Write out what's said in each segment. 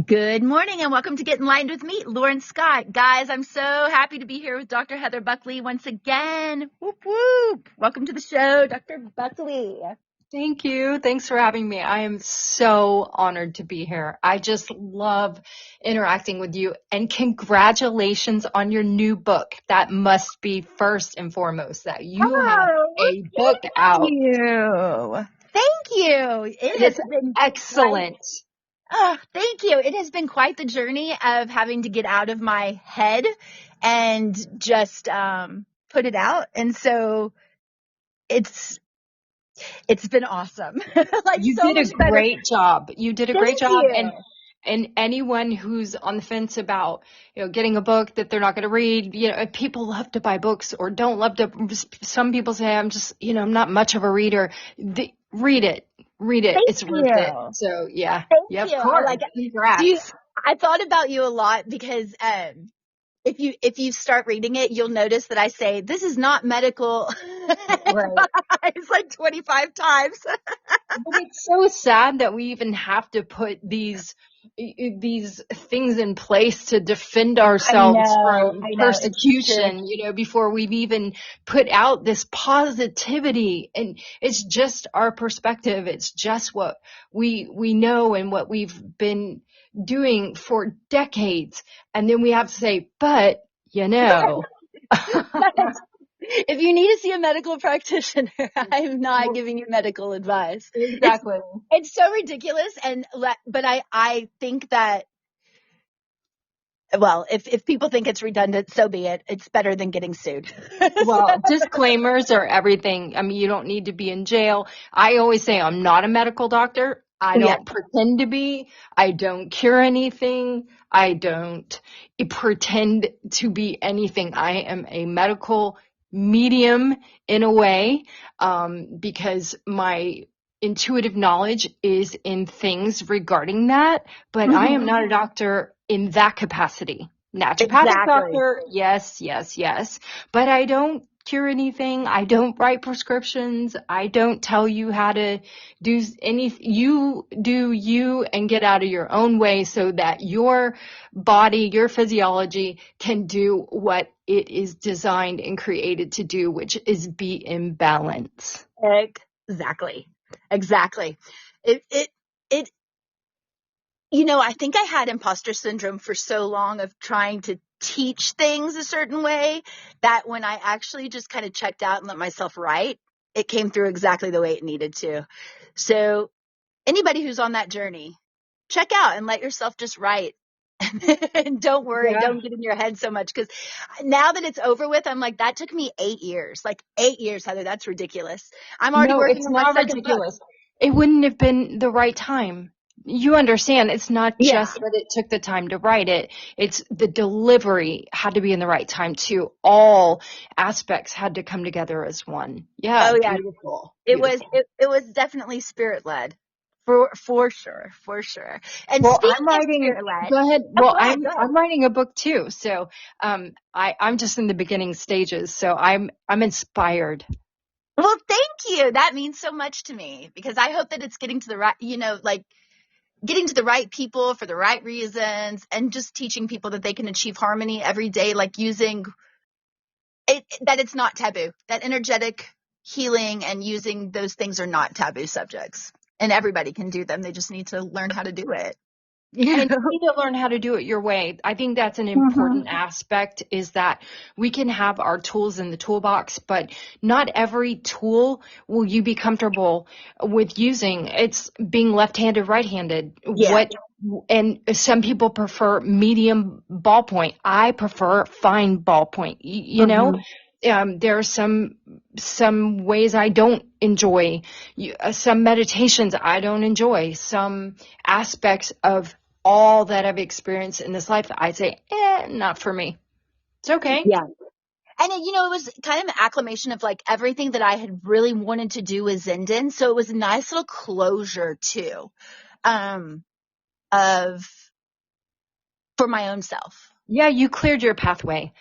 Good morning and welcome to Get Enlightened with me, Lauren Scott. Guys, I'm so happy to be here with Dr. Heather Buckley once again. Whoop, whoop. Welcome to the show, Dr. Buckley. Thank you. Thanks for having me. I am so honored to be here. I just love interacting with you, and congratulations on your new book. That must be first and foremost that you have a book out. Thank you. It has been excellent. Thank you. It has been quite the journey of having to get out of my head and just put it out. And so it's been awesome. You did a great job. You did a great job. And anyone who's on the fence about, getting a book that they're not going to read, if people love to buy books or don't love to, some people say, I'm just, I'm not much of a reader. Read it. It's worth it. So yeah. Thank you. Of course. Congrats. I thought about you a lot because, if you start reading it, you'll notice that I say, this is not medical advice like 25 times. But it's so sad that we even have to put these things in place to defend ourselves from persecution, before we've even put out this positivity. And it's just our perspective. It's just what we know and what we've been doing for decades. And then we have to say, but, if you need to see a medical practitioner, I'm not giving you medical advice. Exactly. It's so ridiculous. But I think that, well, if people think it's redundant, so be it. It's better than getting sued. Well, disclaimers are everything. I mean, you don't need to be in jail. I always say I'm not a medical doctor. I don't pretend to be. I don't cure anything. I don't pretend to be anything. I am a medical medium in a way, because my intuitive knowledge is in things regarding that, but I am not a doctor in that capacity. Naturopathic doctor, yes, but I don't cure anything. I don't write prescriptions. I don't tell you how to do anything. You do you and get out of your own way so that your body, your physiology can do what it is designed and created to do, which is be in balance. Exactly. I think I had imposter syndrome for so long of trying to teach things a certain way that when I actually just kind of checked out and let myself write, it came through exactly the way it needed to. So anybody who's on that journey, check out and let yourself just write. And don't worry, don't get in your head so much, because now that it's over with, I'm like, that took me 8 years. Like 8 years, Heather, that's ridiculous. I'm already working on my second book. It wouldn't have been the right time. You understand, it's not just that it took the time to write it. It's the delivery had to be in the right time too. All aspects had to come together as one. Yeah. Oh yeah. Beautiful. It was definitely spirit led. For sure. And speaking of spirit led, go ahead. I'm writing a book too. So, I'm just in the beginning stages. So I'm inspired. Well, thank you. That means so much to me, because I hope that it's getting to the right, getting to the right people for the right reasons, and just teaching people that they can achieve harmony every day, like using it, that it's not taboo, that energetic healing and using those things are not taboo subjects, and everybody can do them. They just need to learn how to do it. And you need to learn how to do it your way. I think that's an important aspect, is that we can have our tools in the toolbox, but not every tool will you be comfortable with using. It's being left-handed, right-handed. And some people prefer medium ballpoint. I prefer fine ballpoint. There are some ways I don't enjoy, some meditations I don't enjoy, some aspects of all that I've experienced in this life I say, not for me. It's okay. Yeah. And it was kind of an acclamation of like everything that I had really wanted to do with Zindan. So it was a nice little closure too, for my own self. Yeah, you cleared your pathway.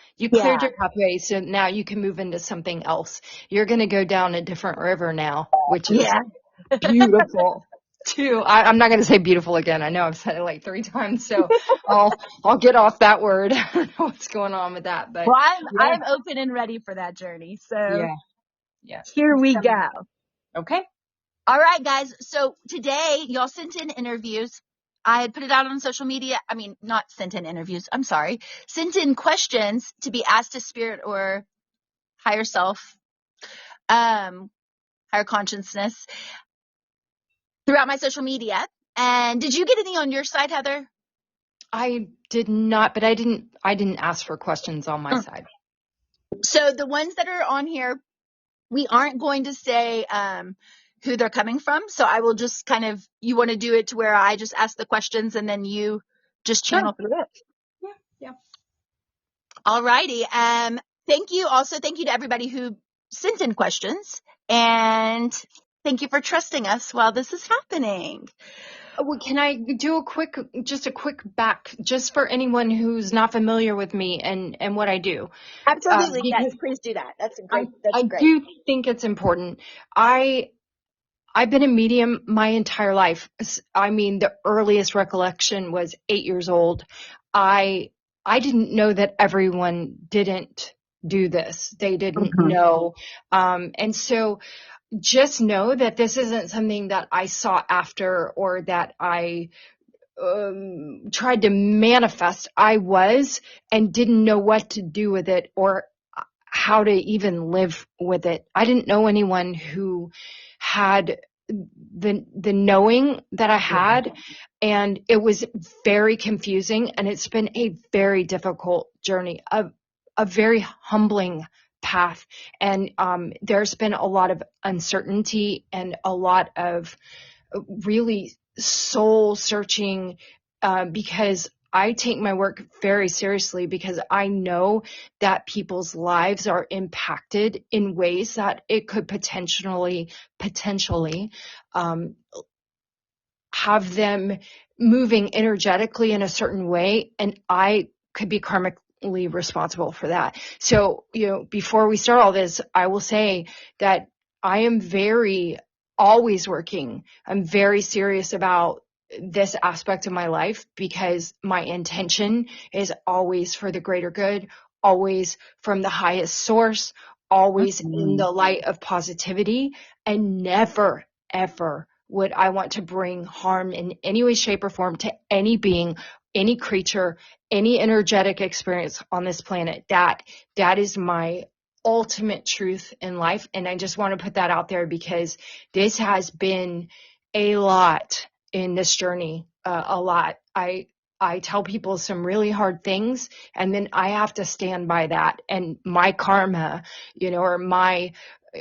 So now you can move into something else. You're going to go down a different river now, which is beautiful. too. I'm not going to say beautiful again. I know I've said it like 3 times, so I'll get off that word. I don't know what's going on with that, but Well, yeah, I'm open and ready for that journey. So yeah. here we go. Okay. All right, guys. So today, y'all sent in interviews. I had put it out on social media. I mean, not sent in interviews. I'm sorry. Sent in questions to be asked to spirit or higher self, higher consciousness throughout my social media. And did you get any on your side, Heather? I did not, but I didn't ask for questions on my side. So the ones that are on here, we aren't going to say who they're coming from. So I will just kind of, you want to do it to where I just ask the questions and then you just channel through it. Yeah. All righty. Thank you. Also, thank you to everybody who sent in questions, and thank you for trusting us while this is happening. Well, can I do a quick back, just for anyone who's not familiar with me and what I do? Absolutely. Yes, please do that. That's great. I do think it's important. I've been a medium my entire life. I mean, the earliest recollection was 8 years old. I didn't know that everyone didn't do this. They didn't know. And so just know that this isn't something that I sought after or that I tried to manifest. I was and didn't know what to do with it or how to even live with it. I didn't know anyone who had the knowing that I had, and it was very confusing, and it's been a very difficult journey, a very humbling path. And there's been a lot of uncertainty and a lot of really soul searching, because I take my work very seriously, because I know that people's lives are impacted in ways that it could potentially have them moving energetically in a certain way, and I could be karmically responsible for that. So, before we start all this, I will say that I am always working. I'm very serious about this aspect of my life, because my intention is always for the greater good, always from the highest source, always in the light of positivity, and never, ever would I want to bring harm in any way, shape, or form to any being, any creature, any energetic experience on this planet. That is my ultimate truth in life. And I just want to put that out there, because this has been a lot in this journey, a lot. I tell people some really hard things, and then I have to stand by that. And my karma, or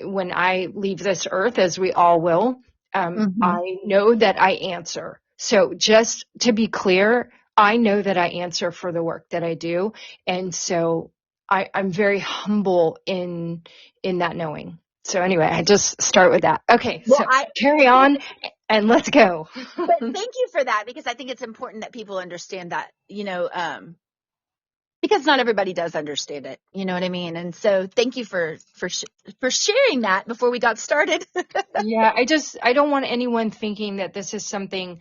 when I leave this earth, as we all will, I know that I answer. So just to be clear, I know that I answer for the work that I do. And so I'm very humble in that knowing. So anyway, I just start with that. Okay, Well, so carry on and let's go. But thank you for that, because I think it's important that people understand that, because not everybody does understand it. You know what I mean? And so thank you for sharing that before we got started. Yeah, I don't want anyone thinking that this is something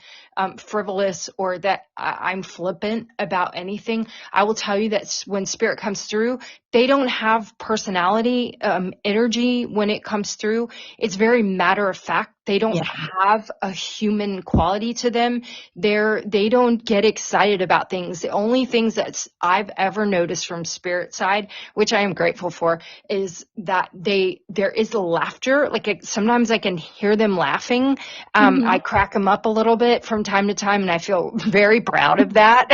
frivolous or that I'm flippant about anything. I will tell you that when spirit comes through, they don't have personality, energy when it comes through. It's very matter of fact. They don't have a human quality to them. They don't get excited about things. The only things that I've ever noticed from spirit side, which I am grateful for, is that there is laughter. Like sometimes I can hear them laughing. I crack them up a little bit from time to time, and I feel very proud of that.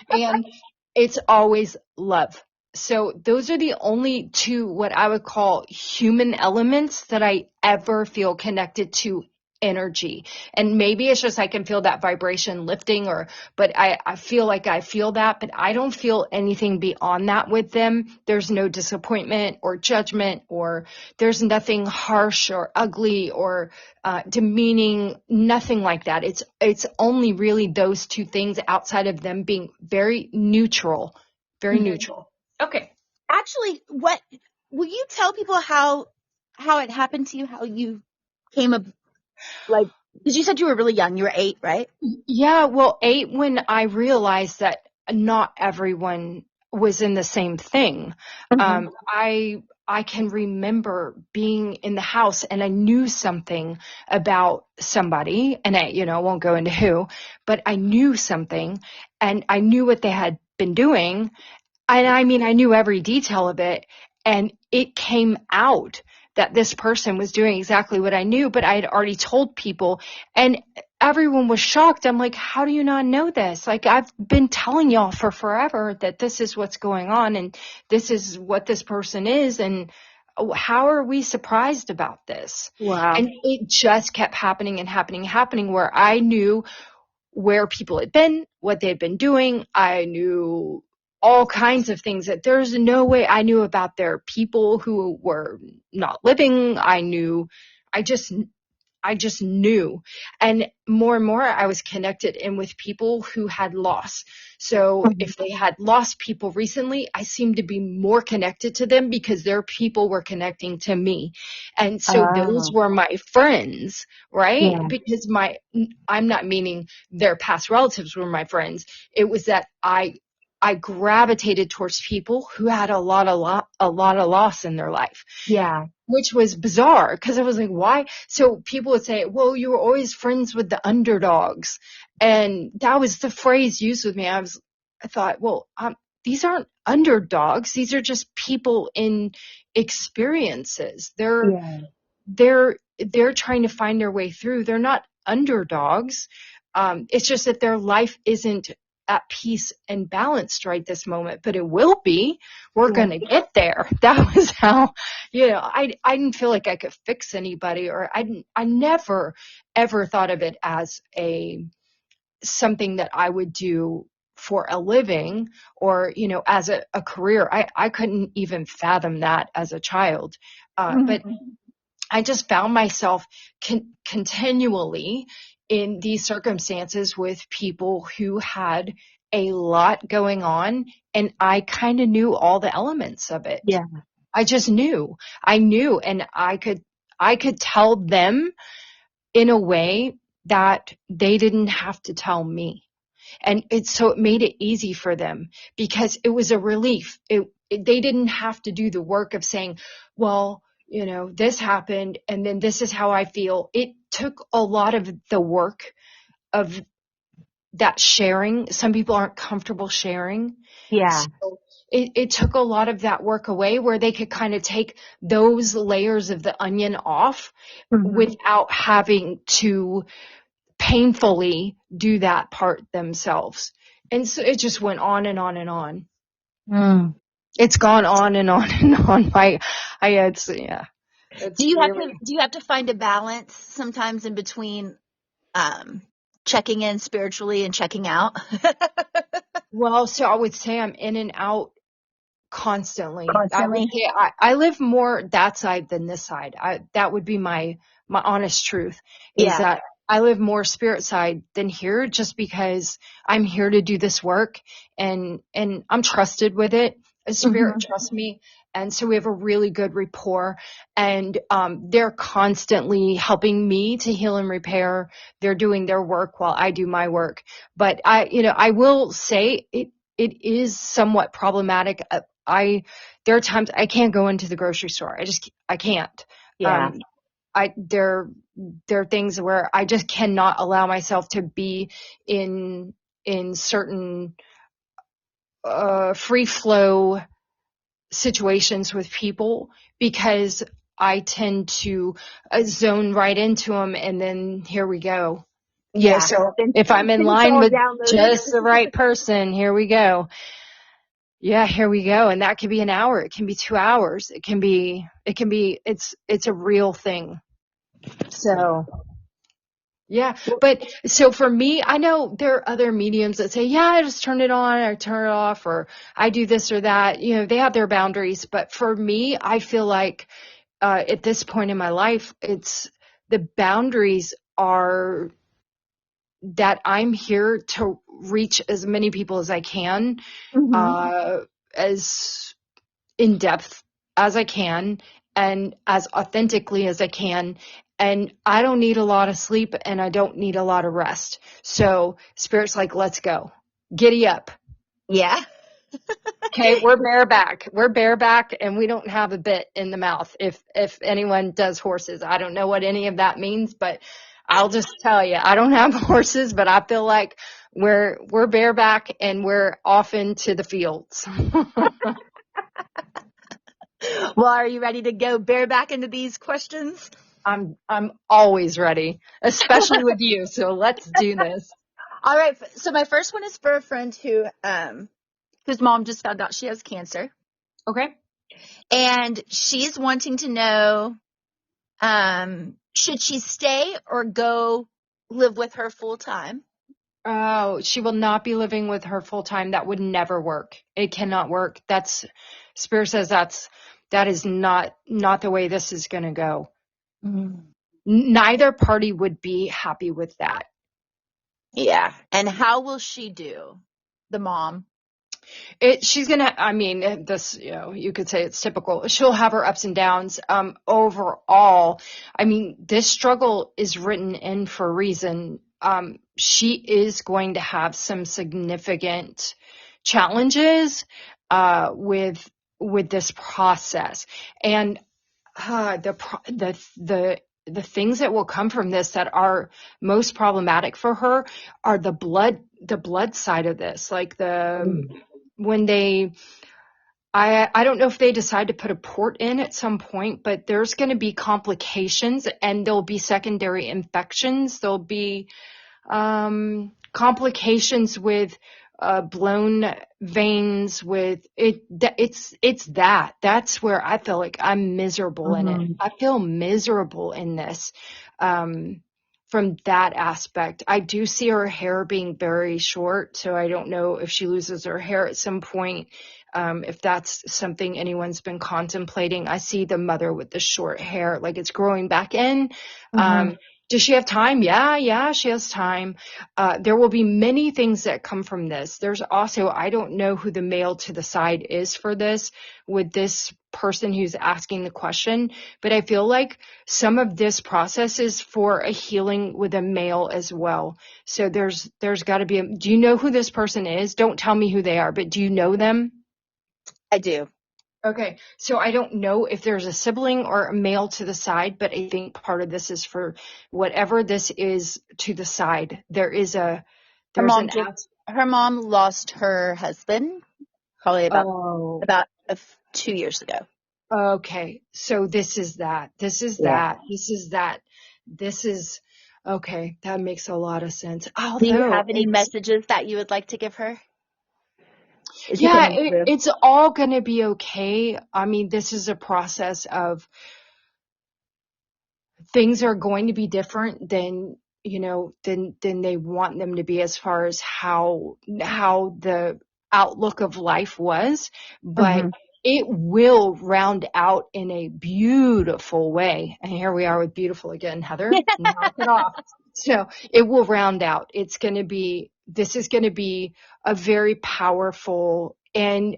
And it's always love. So those are the only two what I would call human elements that I ever feel connected to energy. And maybe it's just I can feel that vibration lifting, but I feel like I feel that, but I don't feel anything beyond that with them. There's no disappointment or judgment, or there's nothing harsh or ugly or demeaning, nothing like that. It's only really those two things outside of them being very neutral, very neutral. Okay. Actually, will you tell people how it happened to you, how you came up, like Because you said you were really young. You were 8, right? Yeah, well, 8 when I realized that not everyone was in the same thing. Mm-hmm. I can remember being in the house and I knew something about somebody, and I won't go into who, but I knew something and I knew what they had been doing. And I mean, I knew every detail of it, and it came out that this person was doing exactly what I knew, but I had already told people, and everyone was shocked. I'm like, how do you not know this? Like, I've been telling y'all for forever that this is what's going on and this is what this person is, and how are we surprised about this? Wow. And it just kept happening and happening and happening, where I knew where people had been, what they had been doing. I knew all kinds of things that there's no way I knew about their people who were not living. I just knew. And more, I was connected in with people who had lost. So Mm-hmm. if they had lost people recently, I seemed to be more connected to them because their people were connecting to me. And so those Oh, were my friends, right? yeah. Because I'm not meaning their past relatives were my friends. It was that I gravitated towards people who had a lot of loss in their life, Yeah. which was bizarre because I was like, why? So people would say, well, you were always friends with the underdogs. And that was the phrase used with me. I thought, well, these aren't underdogs. These are just people in experiences. Yeah. They're trying to find their way through. They're not underdogs. It's just that their life isn't at peace and balanced right this moment, but it will be. We're Yeah. going to get there. That was how, I didn't feel like I could fix anybody, or I never ever thought of it as something that I would do for a living, or, as a career. I couldn't even fathom that as a child. But Mm-hmm. I just found myself continually in these circumstances with people who had a lot going on, and I kind of knew all the elements of it. Yeah. I just knew. I knew, and I could tell them in a way that they didn't have to tell me. And so it made it easy for them because it was a relief. They didn't have to do the work of saying, well, this happened and then this is how I feel. It took a lot of the work of that sharing. Some people aren't comfortable sharing. Yeah. So it took a lot of that work away, where they could kind of take those layers of the onion off Mm-hmm. without having to painfully do that part themselves. And so it just went on and on and on. Mm. It's gone on and on and on. It's really, Do you have to find a balance sometimes in between checking in spiritually and checking out? well, so I would say I'm in and out constantly. I would Constantly. say I live more that side than this side. That would be my honest truth, is Yeah. that I live more spirit side than here, just because I'm here to do this work, and I'm trusted with it. A spirit Mm-hmm. trusts me, and so we have a really good rapport, and they're constantly helping me to heal and repair. They're doing their work while I do my work. But I will say it is somewhat problematic. There are times I can't go into the grocery store. I can't. Yeah. Um, there are things where I just cannot allow myself to be in certain free flow situations with people, because I tend to zone right into them, and then here we go. Yeah. So Then if I'm in it's line all with downloaded. just the right person, here we go. Yeah, here we go. And that could be an hour. It can be 2 hours. It's a real thing. So, yeah. But so for me, I know there are other mediums that say, yeah, I just turn it on or turn it off, or I do this or that. They have their boundaries. But for me, I feel like, at this point in my life, the boundaries are that I'm here to reach as many people as I can, Mm-hmm. as in depth as I can, and as authentically as I can. and I don't need a lot of sleep and I don't need a lot of rest. So Spirit's like, let's go. Giddy up. Yeah. Okay, we're bareback. We're bareback and we don't have a bit in the mouth. If anyone does horses, I don't know what any of that means, but I'll just tell you, I don't have horses, but I feel like we're bareback and we're off into the fields. Well, are you ready to go bareback into these questions? I'm always ready, especially with you. So let's do this. All right. So my first one is for a friend whose mom just found out she has cancer. Okay. And she's wanting to know, should she stay or go live with her full time? Oh, she will not be living with her full time. That would never work. It cannot work. Spirit says that is not the way this is going to go. Mm. Neither party would be happy with that. Yeah. And how will she do? The mom. She's going to, I mean, this, you could say it's typical. She'll have her ups and downs. Overall, I mean, this struggle is written in for a reason. She is going to have some significant challenges, with this process. And, the things that will come from this that are most problematic for her are the blood side of this, like when I don't know if they decide to put a port in at some point, but there's going to be complications and there'll be secondary infections. There'll be complications with blown veins, with it. That's where I feel like I'm miserable in it. I feel miserable in this. From that aspect, I do see her hair being very short, so I don't know if she loses her hair at some point. If that's something anyone's been contemplating. I see the mother with the short hair, like it's growing back in. Does she have time? Yeah, she has time. There will be many things that come from this. There's also, I don't know who the male to the side is for this, with this person who's asking the question, but I feel like some of this process is for a healing with a male as well. So there's got to be do you know who this person is? Don't tell me who they are, but do you know them? I do. Okay, so I don't know if there's a sibling or a male to the side, but I think part of this is for whatever this is to the side. Her mom lost her husband probably about 2 years ago. Okay, so this is that. Okay, that makes a lot of sense. Do you Although have any messages that you would like to give her? It's all going to be okay. I mean, this is a process of things are going to be different than they want them to be, as far as how the outlook of life was, but it will round out in a beautiful way. And here we are with beautiful again, Heather. Knock it off. So it will round out. This is going to be a very powerful, and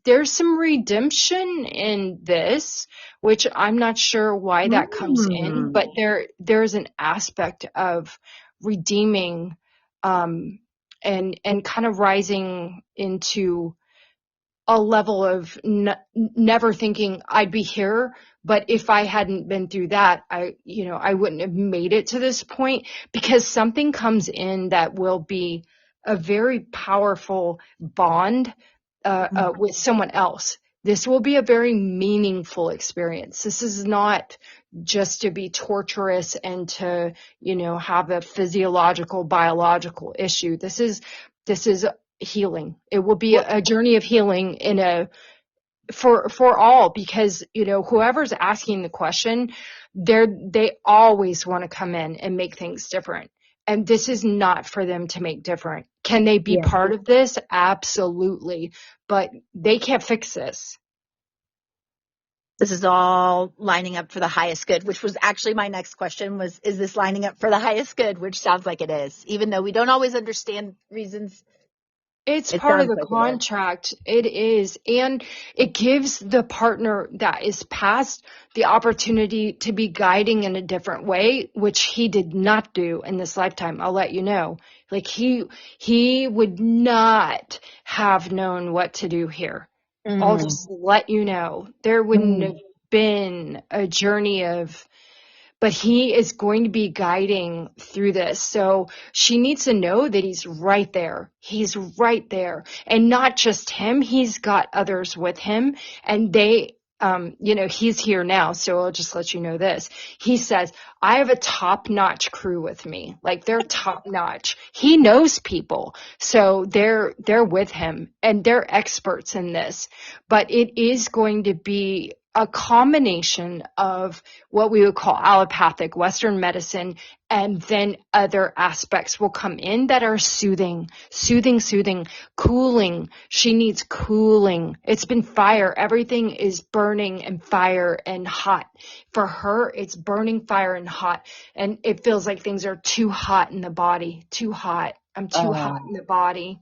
there's some redemption in this, which I'm not sure why that comes in, but there's an aspect of redeeming, and kind of rising into a level of never thinking I'd be here. But if I hadn't been through that, I wouldn't have made it to this point, because something comes in that will be a very powerful bond with someone else. This will be a very meaningful experience. This is not just to be torturous and to, have a physiological, biological issue. This is healing. It will be a journey of healing for all, because, whoever's asking the question, they always want to come in and make things different. And this is not for them to make different. Can they be part of this? Absolutely. But they can't fix this. This is all lining up for the highest good, which was actually my next question was, is this lining up for the highest good? Which sounds like it is, even though we don't always understand reasons It's It part of sounds the like it is. contract. It is. And it gives the partner that is past the opportunity to be guiding in a different way, which he did not do in this lifetime. I'll let you know. Like he would not have known what to do here. I'll Mm, just let you know. There wouldn't mm, have been a journey of, but he is going to be guiding through this. So she needs to know that he's right there. He's right there. And not just him, he's got others with him, and they, he's here now. So I'll just let you know this. He says, I have a top-notch crew with me. Like, they're top-notch. He knows people. So they're with him, and they're experts in this. But it is going to be a combination of what we would call allopathic Western medicine, and then other aspects will come in that are soothing, cooling. She needs cooling. It's been fire. Everything is burning and fire and hot. For her, it's burning fire and hot. And it feels like things are too hot in the body. Too hot. I'm too hot in the body.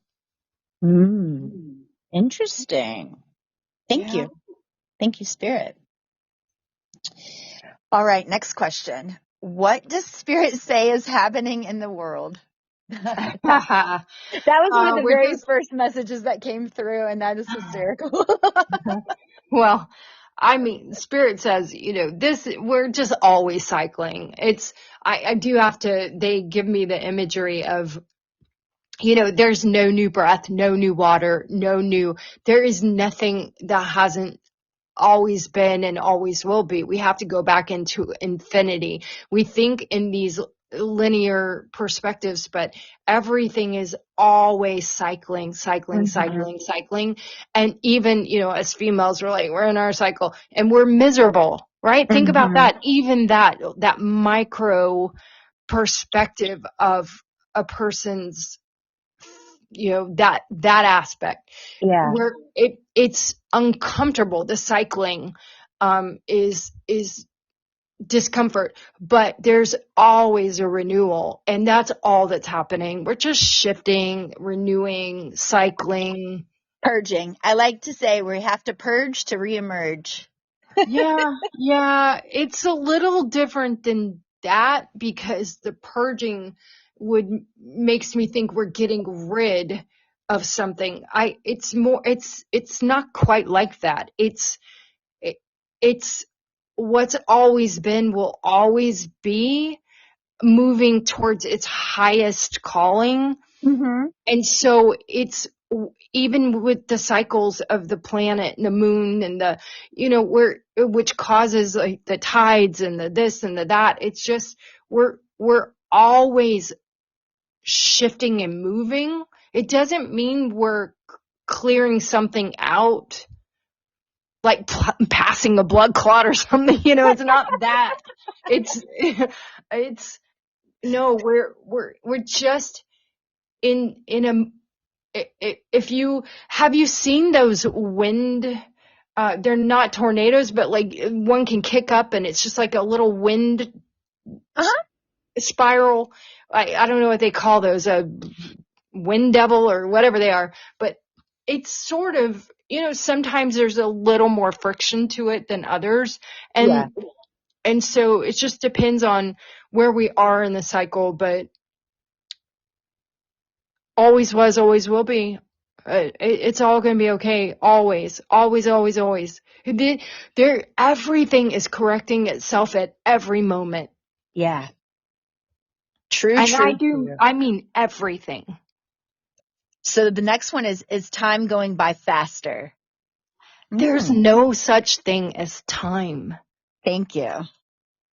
mm. Interesting. Thank Yeah. you. Thank you, Spirit. All right, next question. What does Spirit say is happening in the world? That was one of the We're very just first messages that came through, and that is hysterical. Well, I mean, Spirit says, we're just always cycling. I do have to, they give me the imagery of, there's no new breath, no new water, there is nothing that hasn't always been and always will be. We have to go back into infinity. We think in these linear perspectives, but everything is always cycling. And even, as females, we're in our cycle and we're miserable, right? Think about Mhm. that. Even that micro perspective of a person's, that aspect Yeah. where it's uncomfortable. The cycling is discomfort, but there's always a renewal, and that's all that's happening. We're just shifting, renewing, cycling. Purging. I like to say we have to purge to reemerge. Yeah, it's a little different than that, because the purging makes me think we're getting rid of something. It's not quite like that. It, it's what's always been will always be, moving towards its highest calling. Mm-hmm. And so it's, even with the cycles of the planet and the moon and which causes like the tides and the this and the that, it's just, we're always shifting and moving. It doesn't mean we're clearing something out, like passing a blood clot or something. It's not that. It's, it's, no, we're just in if you have you seen those wind, they're not tornadoes, but like one can kick up and it's just like a little wind Uh-huh. spiral. I don't know what they call those, a wind devil or whatever they are, but it's sort of, sometimes there's a little more friction to it than others. Yeah. And so it just depends on where we are in the cycle, but always was, always will be. It's all going to be okay. Always, always, always, always. Everything is correcting itself at every moment. Yeah. True, And true, true. I mean everything. So the next one is time going by faster. There's Mm. no such thing as time. Thank you.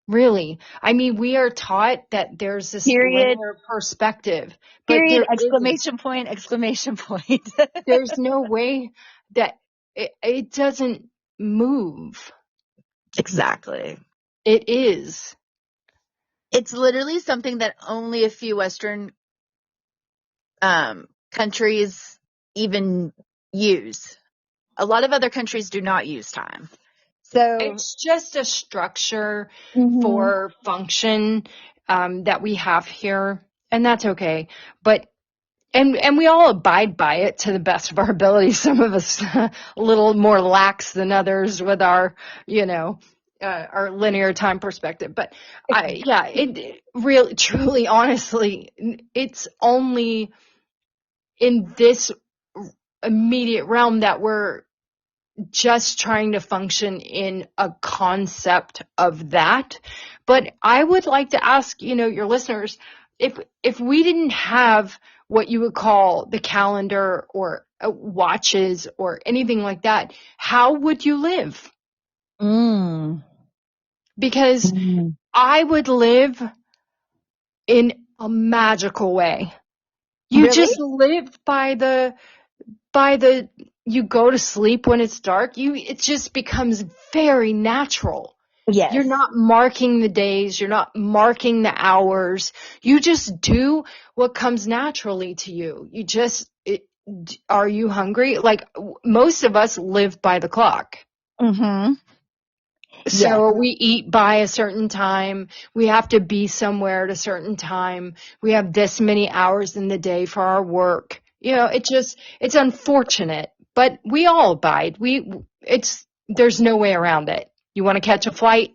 Really. I mean, we are taught that there's this Period. linear perspective, but Period. there isn't. Exclamation point. Exclamation point. There's no way that it doesn't move. Exactly. It is. It's literally something that only a few Western countries even use. A lot of other countries do not use time. So, It's just a structure mhm. for function that we have here, and that's okay. But And we all abide by it to the best of our ability. Some of us a little more lax than others with our, our linear time perspective. But it really, truly, honestly, it's only in this immediate realm that we're just trying to function in a concept of that. But I would like to ask, your listeners, if we didn't have what you would call the calendar or watches or anything like that, how would you live? Because I would live in a magical way. You Really? just live by the you go to sleep when it's dark. It just becomes very natural. Yes. You're not marking the days. You're not marking the hours. You just do what comes naturally to you. Are you hungry? Like most of us live by the clock. Mm-hmm. So we eat by a certain time. We have to be somewhere at a certain time. We have this many hours in the day for our work. It's unfortunate, but we all abide. There's no way around it. You want to catch a flight?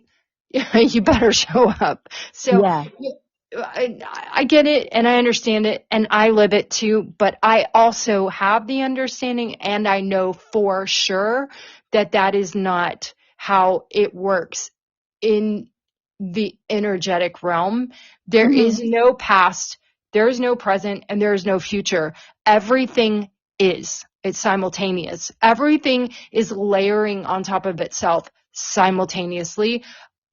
You better show up. So I get it and I understand it and I live it too, but I also have the understanding and I know for sure that is not how it works in the energetic realm. There is no past, there is no present, and there is no future. Everything is. It's simultaneous. Everything is layering on top of itself simultaneously.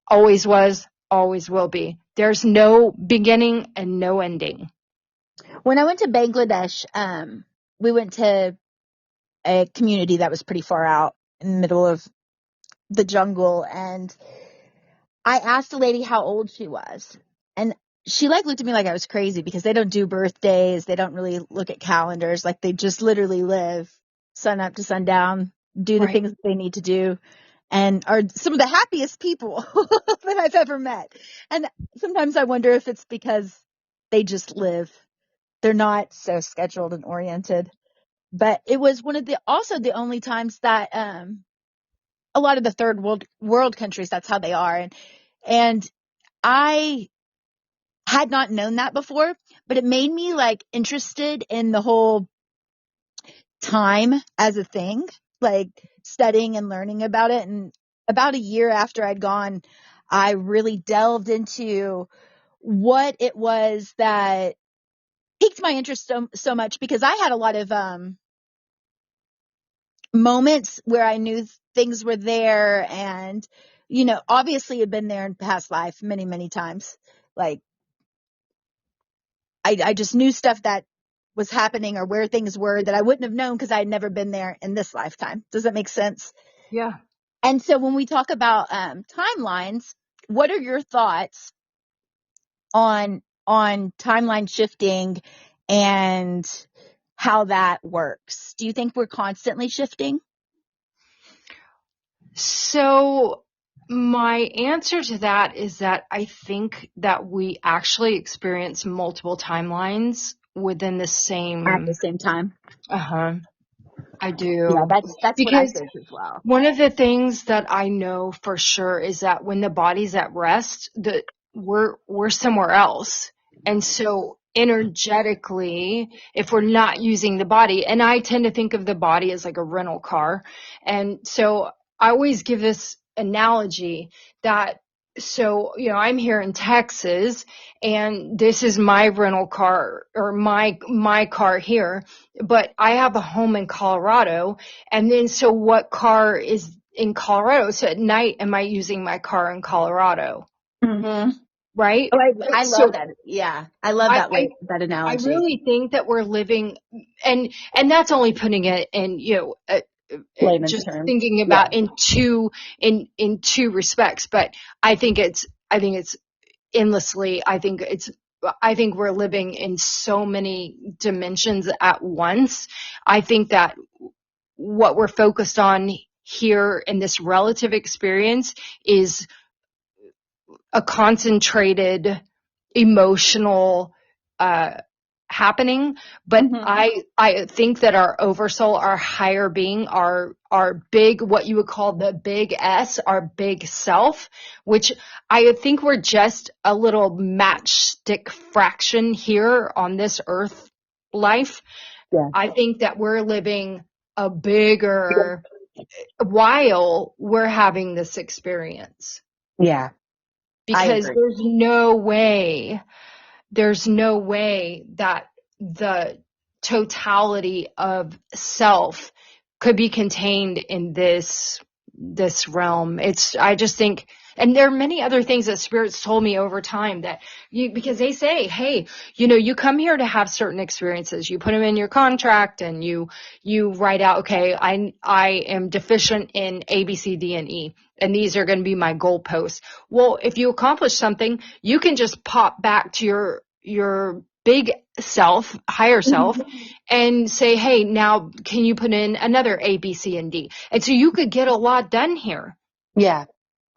Always was, always will be. There's no beginning and no ending. When I went to Bangladesh, we went to a community that was pretty far out in the middle of the jungle, and I asked the lady how old she was, and she looked at me like I was crazy because they don't do birthdays. They don't really look at calendars. Like they just literally live sun up to sundown, do the things that they need to do, and are some of the happiest people that I've ever met. And sometimes I wonder if it's because they just live. They're not so scheduled and oriented. But it was also the only times that a lot of the third world countries, that's how they are. And I had not known that before, but it made me like interested in the whole time as a thing, like studying and learning about it. And about a year after I'd gone, I really delved into what it was that piqued my interest so much, because I had a lot of moments where I knew things were there, and obviously had been there in past life many, many times. Like I just knew stuff that was happening or where things were that I wouldn't have known because I had never been there in this lifetime. Does that make sense? Yeah. And so when we talk about timelines, what are your thoughts on timeline shifting and how that works? Do you think we're constantly shifting? So my answer to that is that I think that we actually experience multiple timelines within the same At the same time. I do. Yeah, that's what I Because think as well. one of the things that I know for sure is that when the body's at rest, we're somewhere else. And so energetically, if we're not using the body, and I tend to think of the body as like a rental car. And so I always give this analogy that, I'm here in Texas and this is my rental car or my car here, but I have a home in Colorado. And then, so what car is in Colorado? So at night, am I using my car in Colorado? Mm-hmm. Right? Oh, I love that. Yeah, I love that way, that I analogy. really think that we're living, and that's only putting it in, Layman's just terms. thinking about in two respects. But I think it's endlessly. I think we're living in so many dimensions at once. I think that what we're focused on here in this relative experience is a concentrated emotional happening, but Mm-hmm. I think that our oversoul, our higher being, our big, what you would call the big S, our big self, which I think we're just a little matchstick fraction here on this earth life. Yeah. I think that we're living a bigger while we're having this experience, Yeah. I because agree. there's no way that the totality of self could be contained in this realm. I just think, and there are many other things that spirits told me over time that because they say, hey, you come here to have certain experiences. You put them in your contract and you write out, okay, I am deficient in A, B, C, D, and E. And these are going to be my goalposts. Well, if you accomplish something, you can just pop back to your big self, higher self, and say, hey, now can you put in another A, B, C, and D? And so you could get a lot done here. Yeah.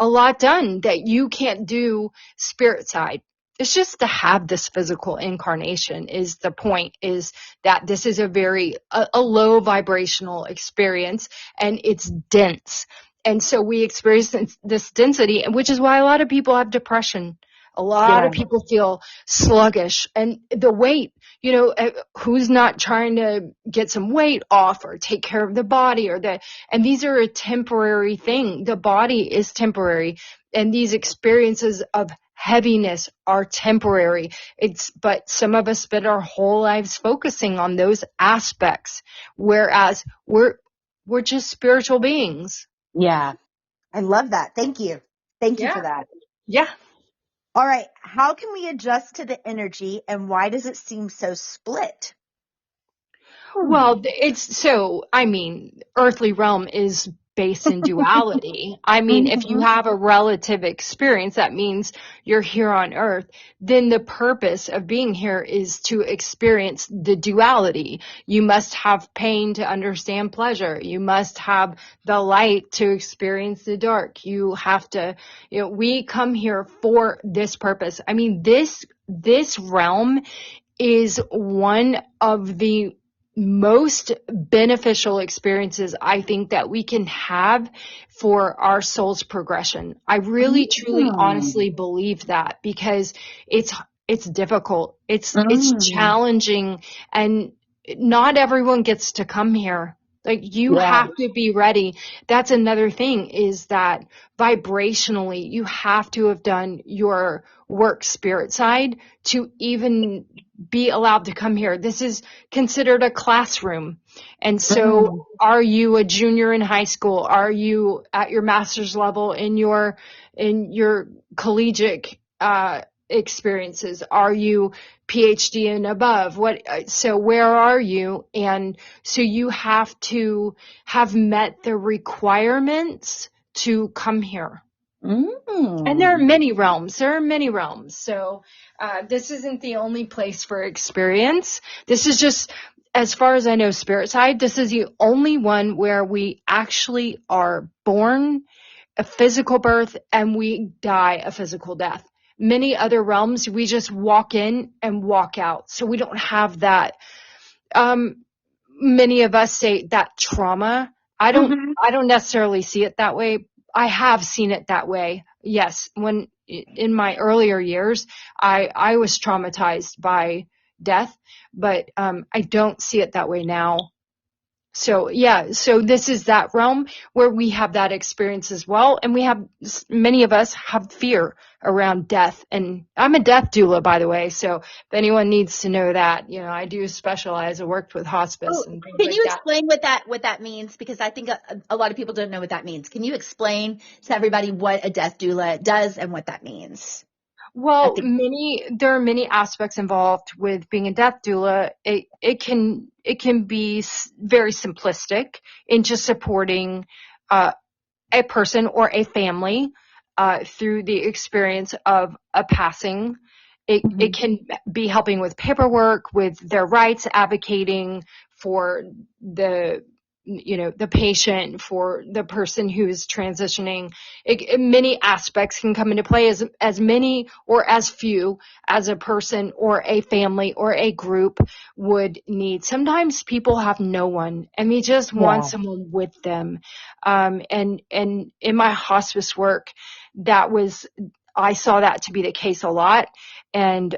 A lot done that you can't do spirit side. It's just to have this physical incarnation is the point, is that this is a low vibrational experience, and it's dense. And so we experience this density, which is why a lot of people have depression. A lot Yeah. of people feel sluggish, and the weight, who's not trying to get some weight off or take care of the body and these are a temporary thing. The body is temporary, and these experiences of heaviness are temporary. But some of us spend our whole lives focusing on those aspects, whereas we're just spiritual beings. Yeah. I love that. Thank you. Thank you Yeah. for that. Yeah. All right. How can we adjust to the energy, and why does it seem so split? Well, earthly realm is based in duality. If you Mm-hmm. have a relative experience, that means you're here on earth, then the purpose of being here is to experience the duality. You must have pain to understand pleasure. You must have the light to experience the dark. You have to, we come here for this purpose. This realm is one of the most beneficial experiences I think that we can have for our soul's progression. I really, truly, honestly believe that, because it's difficult. It's challenging, and not everyone gets to come here. Like, you Yeah. have to be ready. That's another thing, is that vibrationally, you have to have done your work spirit side to even be allowed to come here. This is considered a classroom. And so are you a junior in high school? Are you at your master's level in your collegiate experiences? Are you PhD and above? So where are you? And so you have to have met the requirements to come here. And there are many realms. So this isn't the only place for experience. This is just, as far as I know, spirit side, this is the only one where we actually are born a physical birth and we die a physical death. Many other realms, we just walk in and walk out. So we don't have that. Many of us say that trauma. I don't necessarily see it that way. I have seen it that way. Yes. When in my earlier years, I was traumatized by death, but I don't see it that way now. So yeah, so this is that realm where we have that experience as well. And many of us have fear around death. And I'm a death doula, by the way. So if anyone needs to know that, I do specialize. I worked with hospice and things Can like you that. explain what that means? Because I think a lot of people don't know what that means. Can you explain to everybody what a death doula does and what that means? Well, there are many aspects involved with being a death doula. It can be very simplistic in just supporting a person or a family through the experience of a passing. It can be helping with paperwork, with their rights, advocating for the the patient, for the person who's transitioning. Many aspects can come into play, as many or as few as a person or a family or a group would need. Sometimes people have no one and they just want someone with them. And in my hospice work, I saw that to be the case a lot. And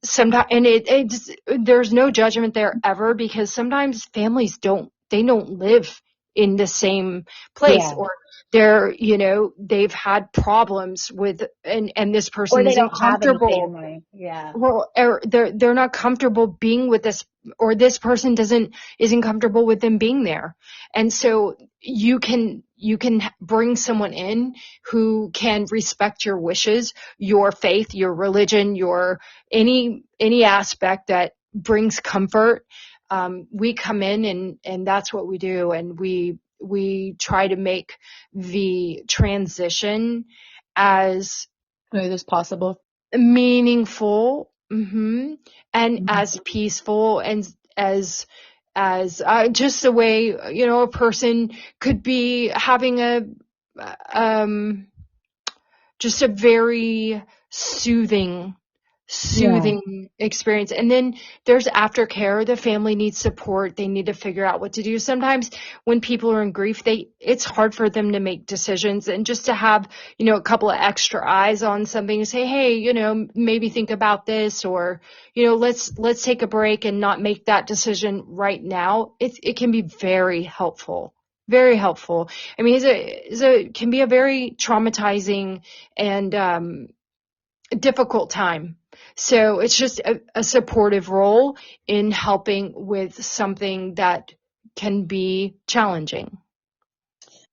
sometimes, and there's no judgment there ever, because sometimes families don't live in the same place, or they've had problems with, and this person isn't comfortable. Well, or they're not comfortable being with this, or this person isn't comfortable with them being there. And so you can bring someone in who can respect your wishes, your faith, your religion, your any aspect that brings comfort. We come in and that's what we do. And we try to make the transition as smooth as possible, meaningful, and as peaceful, and as just the way, a person could be having just a very soothing experience. And then there's aftercare. The family needs support. They need to figure out what to do. Sometimes when people are in grief, it's hard for them to make decisions, and just to have, a couple of extra eyes on something to say, hey, maybe think about this, or, let's take a break and not make that decision right now. It can be very helpful. Very helpful. I mean, it can be a very traumatizing and difficult time. So it's just a supportive role in helping with something that can be challenging.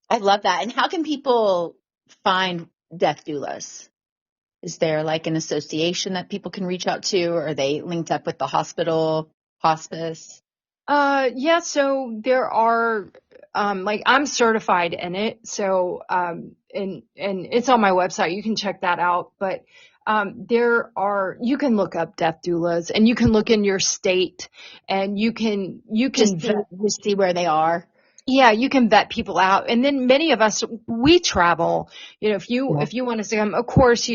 I love that. And how can people find death doulas? Is there like an association that people can reach out to, or are they linked up with the hospital, hospice? Yeah, so there are, I'm certified in it. So, and it's on my website. You can check that out. But you can look up death doulas, and you can look in your state, and you can just see where they are. Yeah, you can vet people out. And then many of us, we travel. If you want to see them, of course,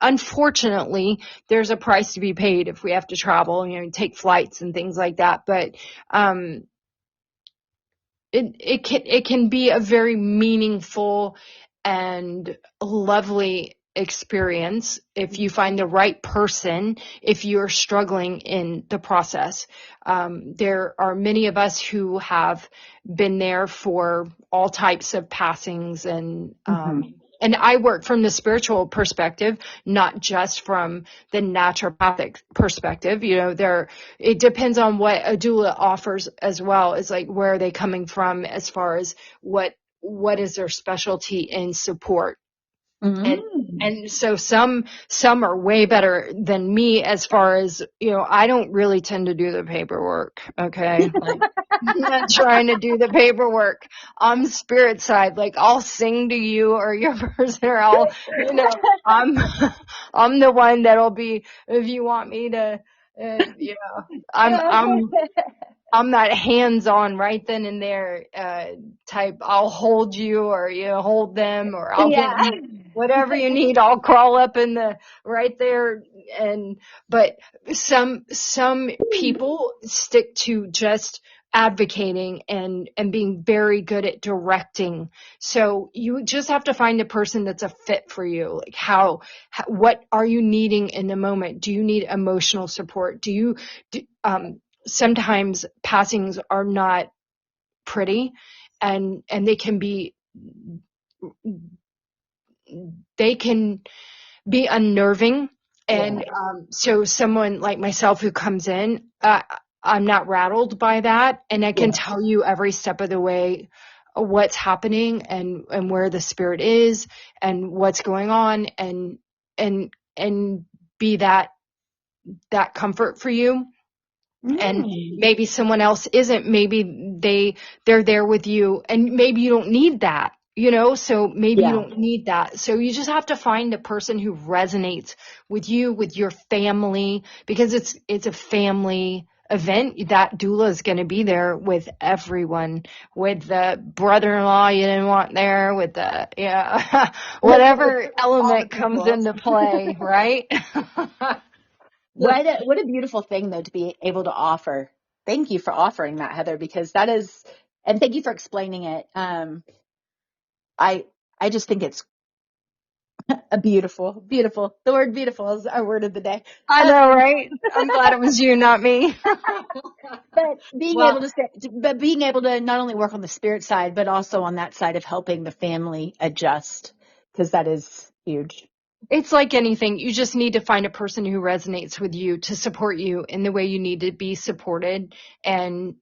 unfortunately, there's a price to be paid if we have to travel, take flights and things like that. But it can be a very meaningful and lovely experience if you find the right person, if you're struggling in the process. There are many of us who have been there for all types of passings, and I work from the spiritual perspective, not just from the naturopathic perspective. It depends on what a doula offers as well. It's like, where are they coming from as far as what is their specialty in support. And so some are way better than me as far as, I don't really tend to do the paperwork. Okay. I'm not trying to do the paperwork. I'm spirit side. Like, I'll sing to you or your person, or I'm the one that'll be, if you want me to, I'm that hands-on right then and there type. I'll hold you, or hold them, or I'll get you whatever you need. I'll crawl up in the right there. But some people stick to just advocating and being very good at directing. So you just have to find a person that's a fit for you. Like, what are you needing in the moment? Do you need emotional support? Sometimes passings are not pretty, and they can be unnerving. And so someone like myself who comes in, I'm not rattled by that, and I can tell you every step of the way what's happening, and where the spirit is, and what's going on, and be that comfort for you. And maybe someone else isn't. Maybe they're there with you, and maybe you don't need that, so maybe you don't need that. So you just have to find a person who resonates with you, with your family, because it's a family event, that doula is going to be there with everyone, with the brother-in-law you didn't want there, with the, whatever element comes into play, right? What a beautiful thing, though, to be able to offer. Thank you for offering that, Heather, because that is, and thank you for explaining it. I just think it's a beautiful. The word beautiful is our word of the day. I know, right? I'm glad it was you, not me. But being able to not only work on the spirit side, but also on that side of helping the family adjust, because that is huge. It's like anything. You just need to find a person who resonates with you to support you in the way you need to be supported. And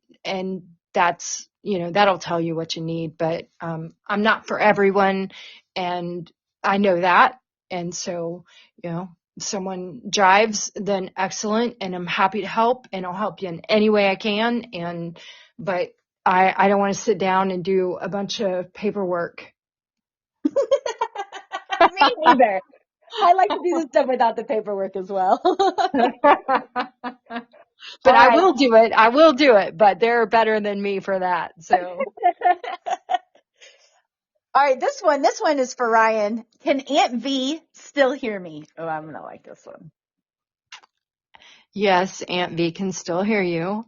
that's, that'll tell you what you need. But I'm not for everyone. And I know that. And so, if someone drives, then excellent. And I'm happy to help, and I'll help you in any way I can. But I don't want to sit down and do a bunch of paperwork. Me neither. I like to do this stuff without the paperwork as well. But I will do it. I will do it. But they're better than me for that. So. All right, this one is for Ryan. Can Aunt V still hear me? Oh, I'm gonna like this one. Yes, Aunt V can still hear you.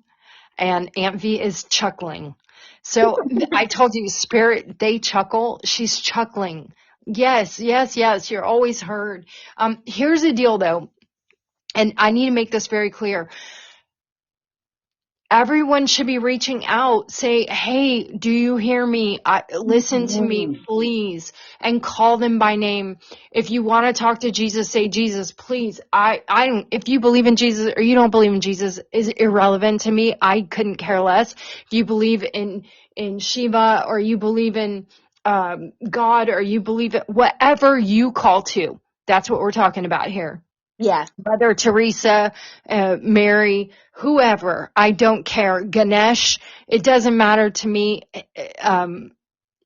And Aunt V is chuckling. So I told you, spirit, they chuckle. She's chuckling. Yes. You're always heard. Here's the deal, though. And I need to make this very clear. Everyone should be reaching out. Say, hey, do you hear me? Listen to me, please. And call them by name. If you want to talk to Jesus, say, Jesus, please. If you believe in Jesus or you don't believe in Jesus is irrelevant to me. I couldn't care less. If you believe in Shiva, or you believe in God, or you believe in whatever you call to. That's what we're talking about here. Yeah. Mother Teresa, Mary, whoever, I don't care. Ganesh, it doesn't matter to me, and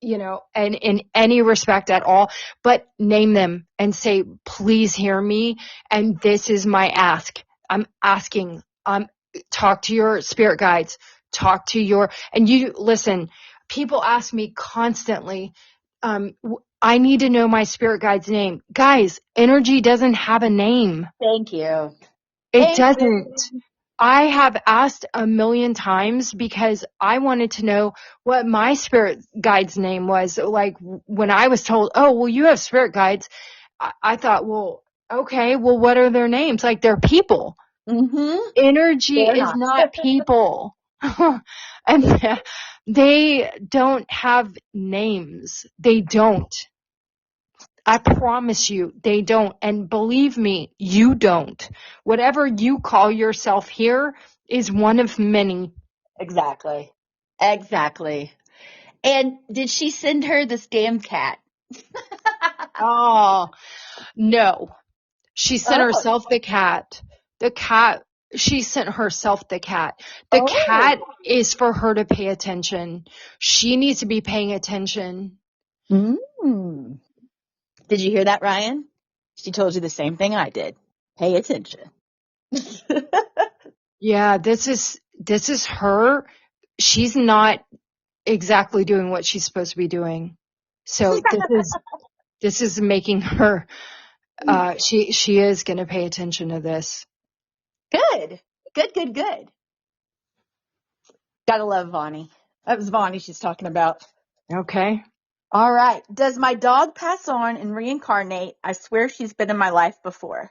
in any respect at all, but name them and say, please hear me. And this is my ask. I'm asking, talk to your spirit guides, and you listen, people ask me constantly, I need to know my spirit guide's name. Guys, energy doesn't have a name. Thank you. It doesn't. I have asked a million times because I wanted to know what my spirit guide's name was. Like when I was told, oh, well, you have spirit guides. I thought, well, okay, well, what are their names? Like they're people. Mm-hmm. Energy is not people. And they don't have names. They don't. I promise you, they don't. And believe me, you don't. Whatever you call yourself here is one of many. Exactly. And did she send her this damn cat? Oh, no. She sent herself the cat. She sent herself the cat. The cat is for her to pay attention. She needs to be paying attention. Mm. Did you hear that, Ryan? She told you the same thing I did. Pay attention. Yeah, this is her. She's not exactly doing what she's supposed to be doing. So this is making her, she is going to pay attention to this. Good. Gotta love Vonnie. That was Vonnie she's talking about. Okay. All right. Does my dog pass on and reincarnate? I swear she's been in my life before.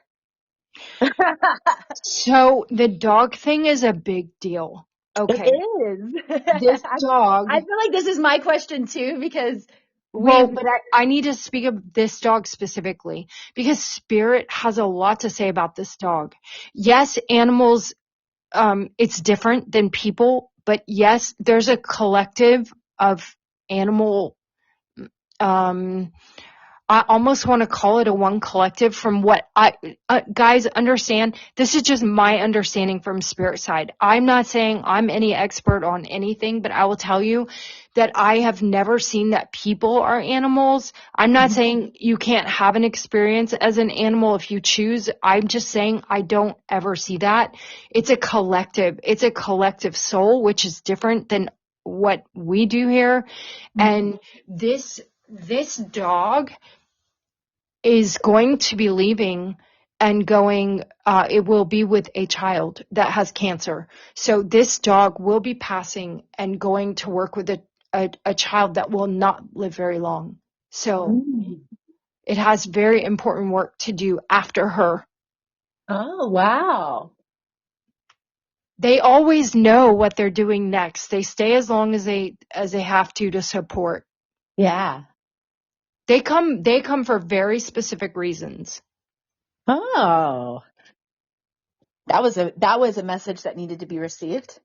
So the dog thing is a big deal. Okay. It is. This dog. I feel like this is my question too, because but I need to speak of this dog specifically because spirit has a lot to say about this dog. Yes, animals, it's different than people, but yes, there's a collective of animal, I almost want to call it a one collective from what guys understand. This is just my understanding from spirit side. I'm not saying I'm any expert on anything, but I will tell you that I have never seen that people are animals. I'm not saying you can't have an experience as an animal if you choose. I'm just saying I don't ever see that. It's a collective. It's a collective soul, which is different than what we do here. And this dog is going to be leaving and going, it will be with a child that has cancer. So this dog will be passing and going to work with a child that will not live very long. So it has very important work to do after her. Oh, wow. They always know what they're doing next. They stay as long as they have to support. Yeah. They come for very specific reasons. Oh, that was a message that needed to be received.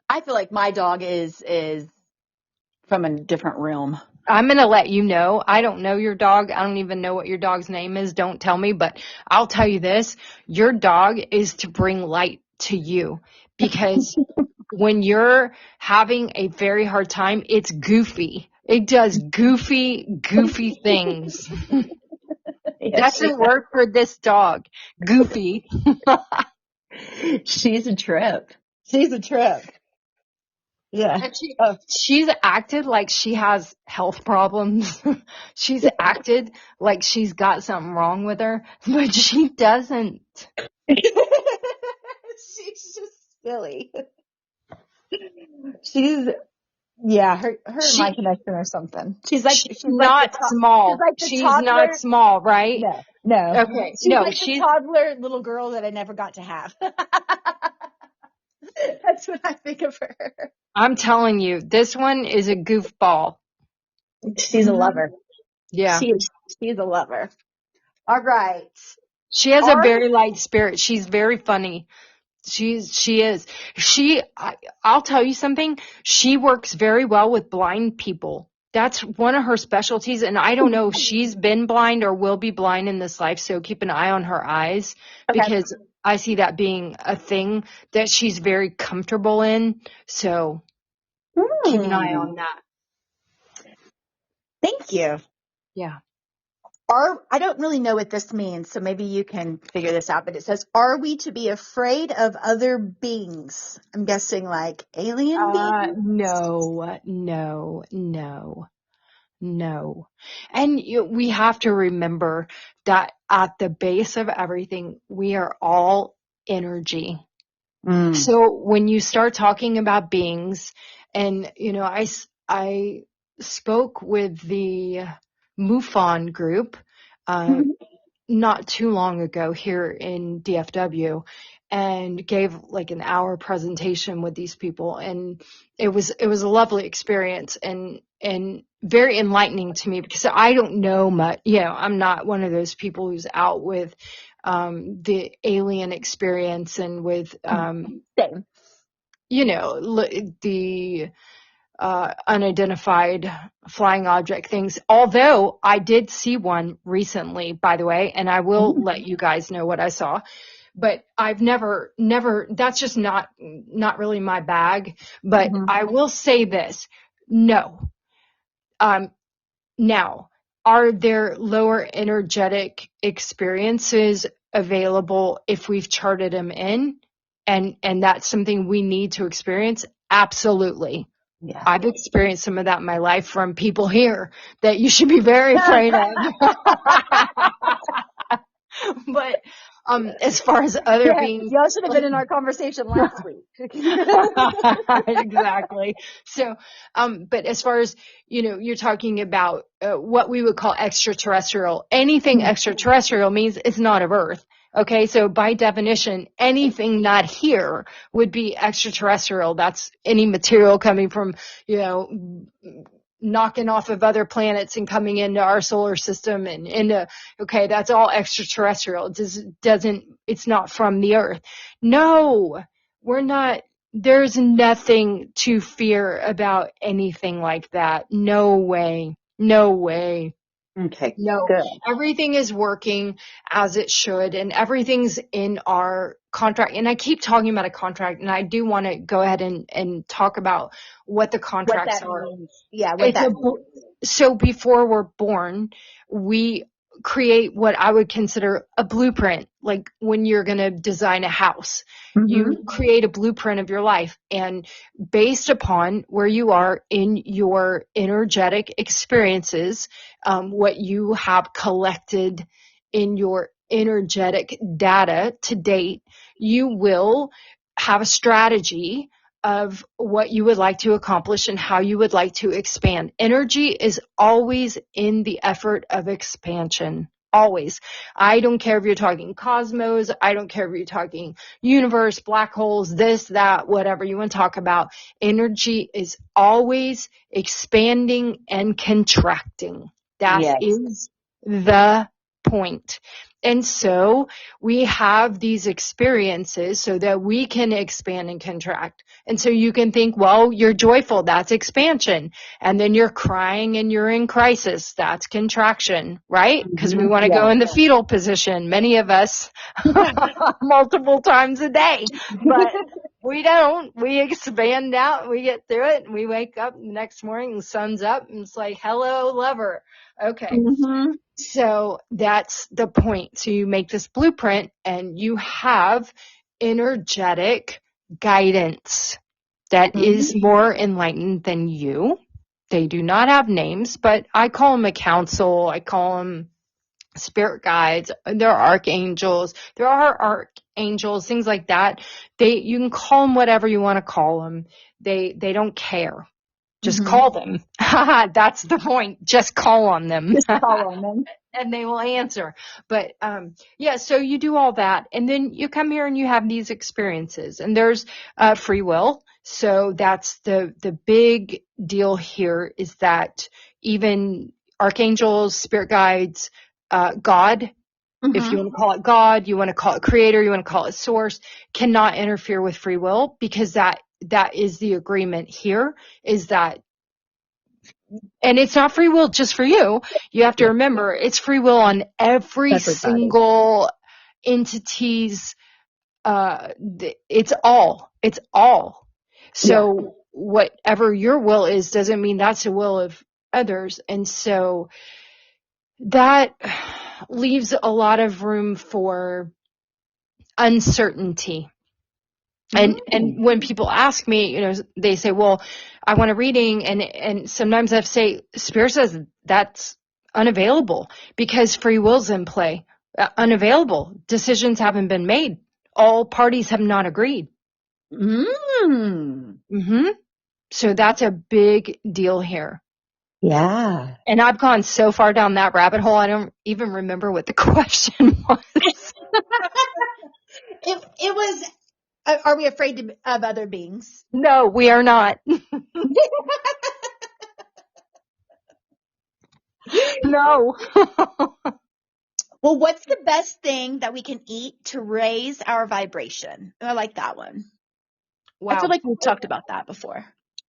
I feel like my dog is from a different realm. I'm going to let you know. I don't know your dog. I don't even know what your dog's name is. Don't tell me, but I'll tell you this. Your dog is to bring light to you, because when you're having a very hard time, it's goofy. It does goofy things. That's the word for this dog. Goofy. She's a trip. Yeah. And she's acted like she has health problems. She's acted like she's got something wrong with her, but she doesn't. She's just silly. Yeah, her and my connection or something. She's not small. She's not small, right? No. Okay. She's like the toddler little girl that I never got to have. That's what I think of her. I'm telling you, this one is a goofball. She's a lover. Yeah. She's a lover. All right. She has a very light spirit. She's very funny. She is. I'll tell you something. She works very well with blind people. That's one of her specialties. And I don't know if she's been blind or will be blind in this life. So keep an eye on her eyes, because I see that being a thing that she's very comfortable in. So keep an eye on that. Thank you. Yeah. I don't really know what this means, so maybe you can figure this out, but it says, are we to be afraid of other beings? I'm guessing like alien beings? No. And we have to remember that at the base of everything, we are all energy. So when you start talking about beings, and, I spoke with the MUFON group, not too long ago here in DFW, and gave like an hour presentation with these people, and it was a lovely experience and very enlightening to me, because I don't know much. I'm not one of those people who's out with the alien experience and with Same. the unidentified flying object things. Although I did see one recently, by the way, and I will let you guys know what I saw. But I've never, that's just not really my bag. But I will say this. No. Now, are there lower energetic experiences available if we've charted them in? And that's something we need to experience? Absolutely. Yeah. I've experienced some of that in my life from people here that you should be very afraid of. But as far as other beings, y'all should have been in our conversation last week. Exactly. So, but as far as, you're talking about what we would call extraterrestrial, anything extraterrestrial means it's not of Earth. Okay, so by definition, anything not here would be extraterrestrial. That's any material coming from, knocking off of other planets and coming into our solar system and into, okay, that's all extraterrestrial. It's not from the Earth. No, we're not. There's nothing to fear about anything like that. No way. No way. Okay, No, good. everything is working as it should, and everything's in our contract. And I keep talking about a contract, and I do want to go ahead and talk about what the What contracts that are. means. Yeah, what that means. So before we're born, we create what I would consider a blueprint. Like when you're going to design a house, you create a blueprint of your life, and based upon where you are in your energetic experiences, what you have collected in your energetic data to date, you will have a strategy of what you would like to accomplish and how you would like to expand. Energy is always in the effort of expansion. Always. I don't care if you're talking cosmos. I don't care if you're talking universe, black holes, this, that, whatever you want to talk about. Energy is always expanding and contracting. That is the point. And so we have these experiences so that we can expand and contract. And so you can think, well, you're joyful, that's expansion. And then you're crying and you're in crisis, that's contraction, right? Because we want to go in the fetal position, many of us, multiple times a day. But we don't. We expand out, we get through it, and we wake up the next morning, the sun's up, and it's like, hello, lover. Okay. So that's the point. So you make this blueprint and you have energetic guidance that is more enlightened than you. They do not have names, but I call them a council. I call them spirit guides. There are archangels. There are archangels, things like that. You can call them whatever you want to call them. They don't care. Just call them. That's the point. Just call on them. Just call on them. And they will answer. But yeah, so you do all that, and then you come here and you have these experiences, and there's free will. So that's the big deal here, is that even archangels, spirit guides, God, if you want to call it God, you want to call it creator, you want to call it source, cannot interfere with free will, because that is the agreement here, is that. And it's not free will just for you. You have to remember, it's free will on every single entity's, it's all. So whatever your will is doesn't mean that's the will of others. And so that leaves a lot of room for uncertainty. And when people ask me, they say, well, I want a reading. And sometimes I say, Spirit says that's unavailable because free will's in play. Unavailable. Decisions haven't been made. All parties have not agreed. So that's a big deal here. Yeah. And I've gone so far down that rabbit hole, I don't even remember what the question was. It was, are we afraid of other beings? No, we are not. No. Well, what's the best thing that we can eat to raise our vibration? I like that one. Wow. I feel like we've talked about that before.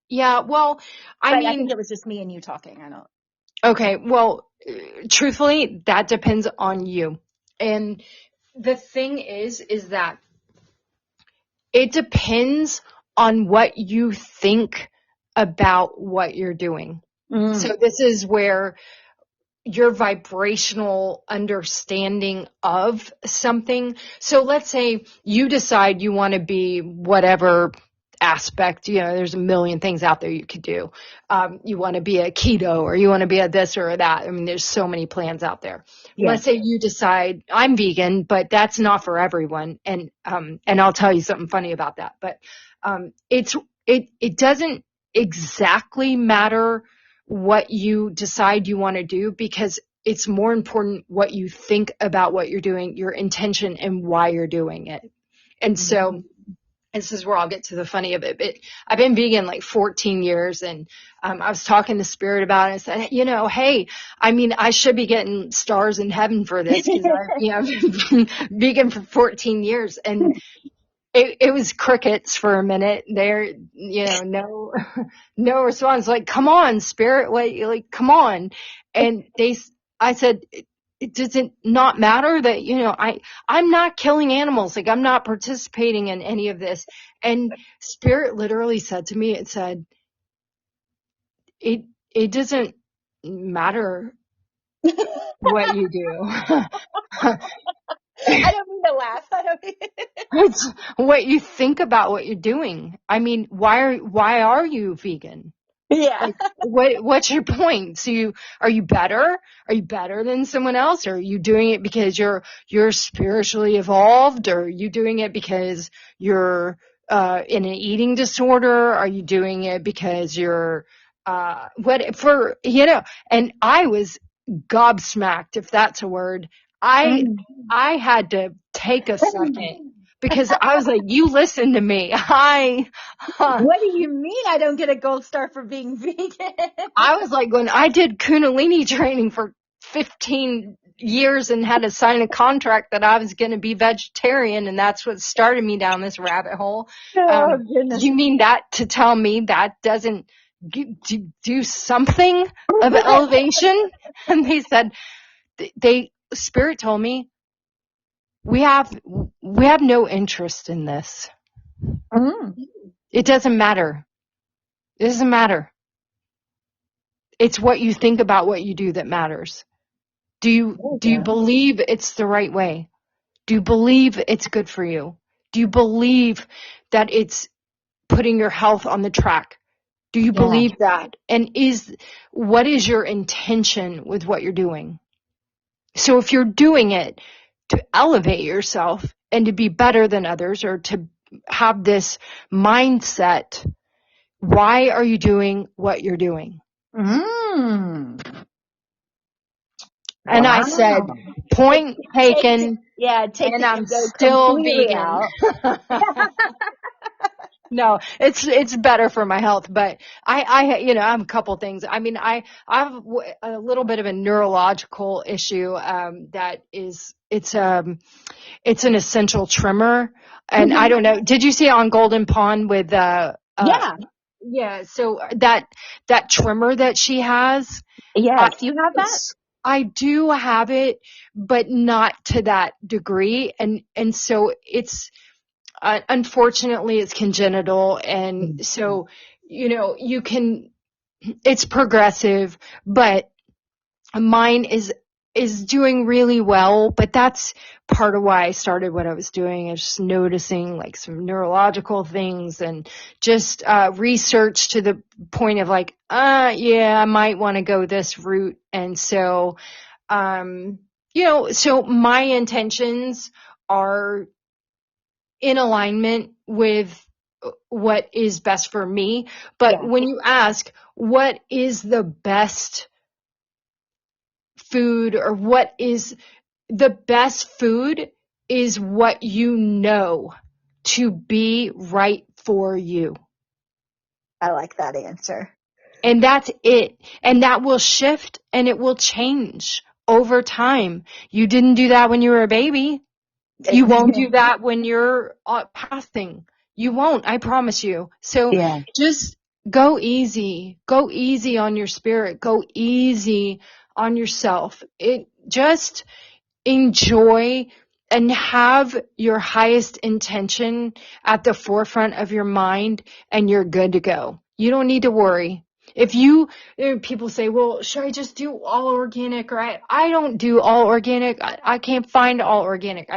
Yeah, well, I think it was just me and you talking. I don't. Okay, well, truthfully, that depends on you. And the thing is that it depends on what you think about what you're doing. So this is where your vibrational understanding of something. So let's say you decide you want to be whatever aspect, there's a million things out there you could do. You want to be a keto, or you want to be a this or that. I mean, there's so many plans out there. Yeah. Let's say you decide I'm vegan, but that's not for everyone. And I'll tell you something funny about that, but it doesn't exactly matter what you decide you want to do, because it's more important what you think about what you're doing, your intention, and why you're doing it. And so this is where I'll get to the funny of it. But I've been vegan like 14 years, and I was talking to Spirit about it and said, hey, I mean, I should be getting stars in heaven for this, because I've been vegan for 14 years. And it was crickets for a minute there, you know, no response. Like, come on, spirit, like, come on. And I said, it doesn't not matter that, I'm not killing animals. Like, I'm not participating in any of this. And spirit literally said to me, it said, it doesn't matter what you do. I don't mean to laugh. It's what you think about what you're doing. I mean, why are you vegan? Yeah. Like, what's your point? So are you better? Are you better than someone else? Or are you doing it because you're spiritually evolved? Or are you doing it because you're in an eating disorder? Are you doing it because you're and I was gobsmacked, if that's a word. I had to take a second because I was like, you listen to me. What do you mean I don't get a gold star for being vegan? I was like, when I did Kundalini training for 15 years and had to sign a contract that I was going to be vegetarian, and that's what started me down this rabbit hole. Oh, goodness. You mean that to tell me that doesn't do something of elevation? And they said, Spirit told me, we have no interest in this. It doesn't matter. It doesn't matter. It's what you think about what you do that matters. Do you believe it's the right way? Do you believe it's good for you? Do you believe that it's putting your health on the track? Do you believe that? And what is your intention with what you're doing? So if you're doing it to elevate yourself and to be better than others, or to have this mindset, why are you doing what you're doing? And I said, point taken. Take and the I'm ego still completely vegan. out. No, it's better for my health, but I have a couple things. I mean, I have a little bit of a neurological issue, that is, it's an essential trimmer. And I don't know, did you see it on Golden Pond with, yeah, so that trimmer that she has? Yes, you have that? I do have it, but not to that degree. And so it's, unfortunately, it's congenital. And so, it's progressive, but mine is doing really well. But that's part of why I started what I was doing, is just noticing like some neurological things, and just research to the point of like, I might want to go this route. And so, so my intentions are in alignment with what is best for me. But when you ask, what is the best food, or what is the best food, is what you know to be right for you. I like that answer. And that's it. And that will shift, and it will change over time. You didn't do that when you were a baby. You won't do that when you're passing. You won't, I promise you. So just go easy on your spirit, go easy on yourself. Just enjoy and have your highest intention at the forefront of your mind, and you're good to go. You don't need to worry. If people say, well, should I just do all organic? Or I don't do all organic. I can't find all organic.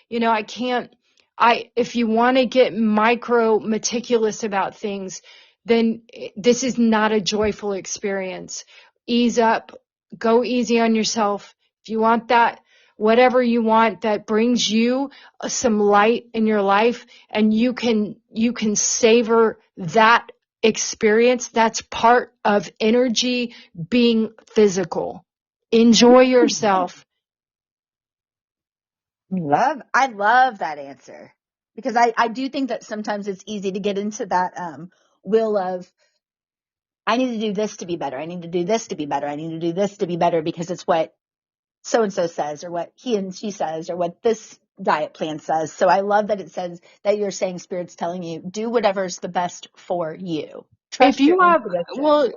If you want to get meticulous about things, then this is not a joyful experience. Ease up, go easy on yourself. If you want that, whatever you want that brings you some light in your life, and you can savor that experience, that's part of energy being physical. Enjoy yourself. I love that answer, because I do think that sometimes it's easy to get into that will of, I need to do this to be better. I need to do this to be better. I need to do this to be better because it's what so-and-so says, or what he and she says, or what this diet plan says. So I love that it says that you're saying Spirit's telling you, do whatever's the best for you. If Trust your you have, intuition. well,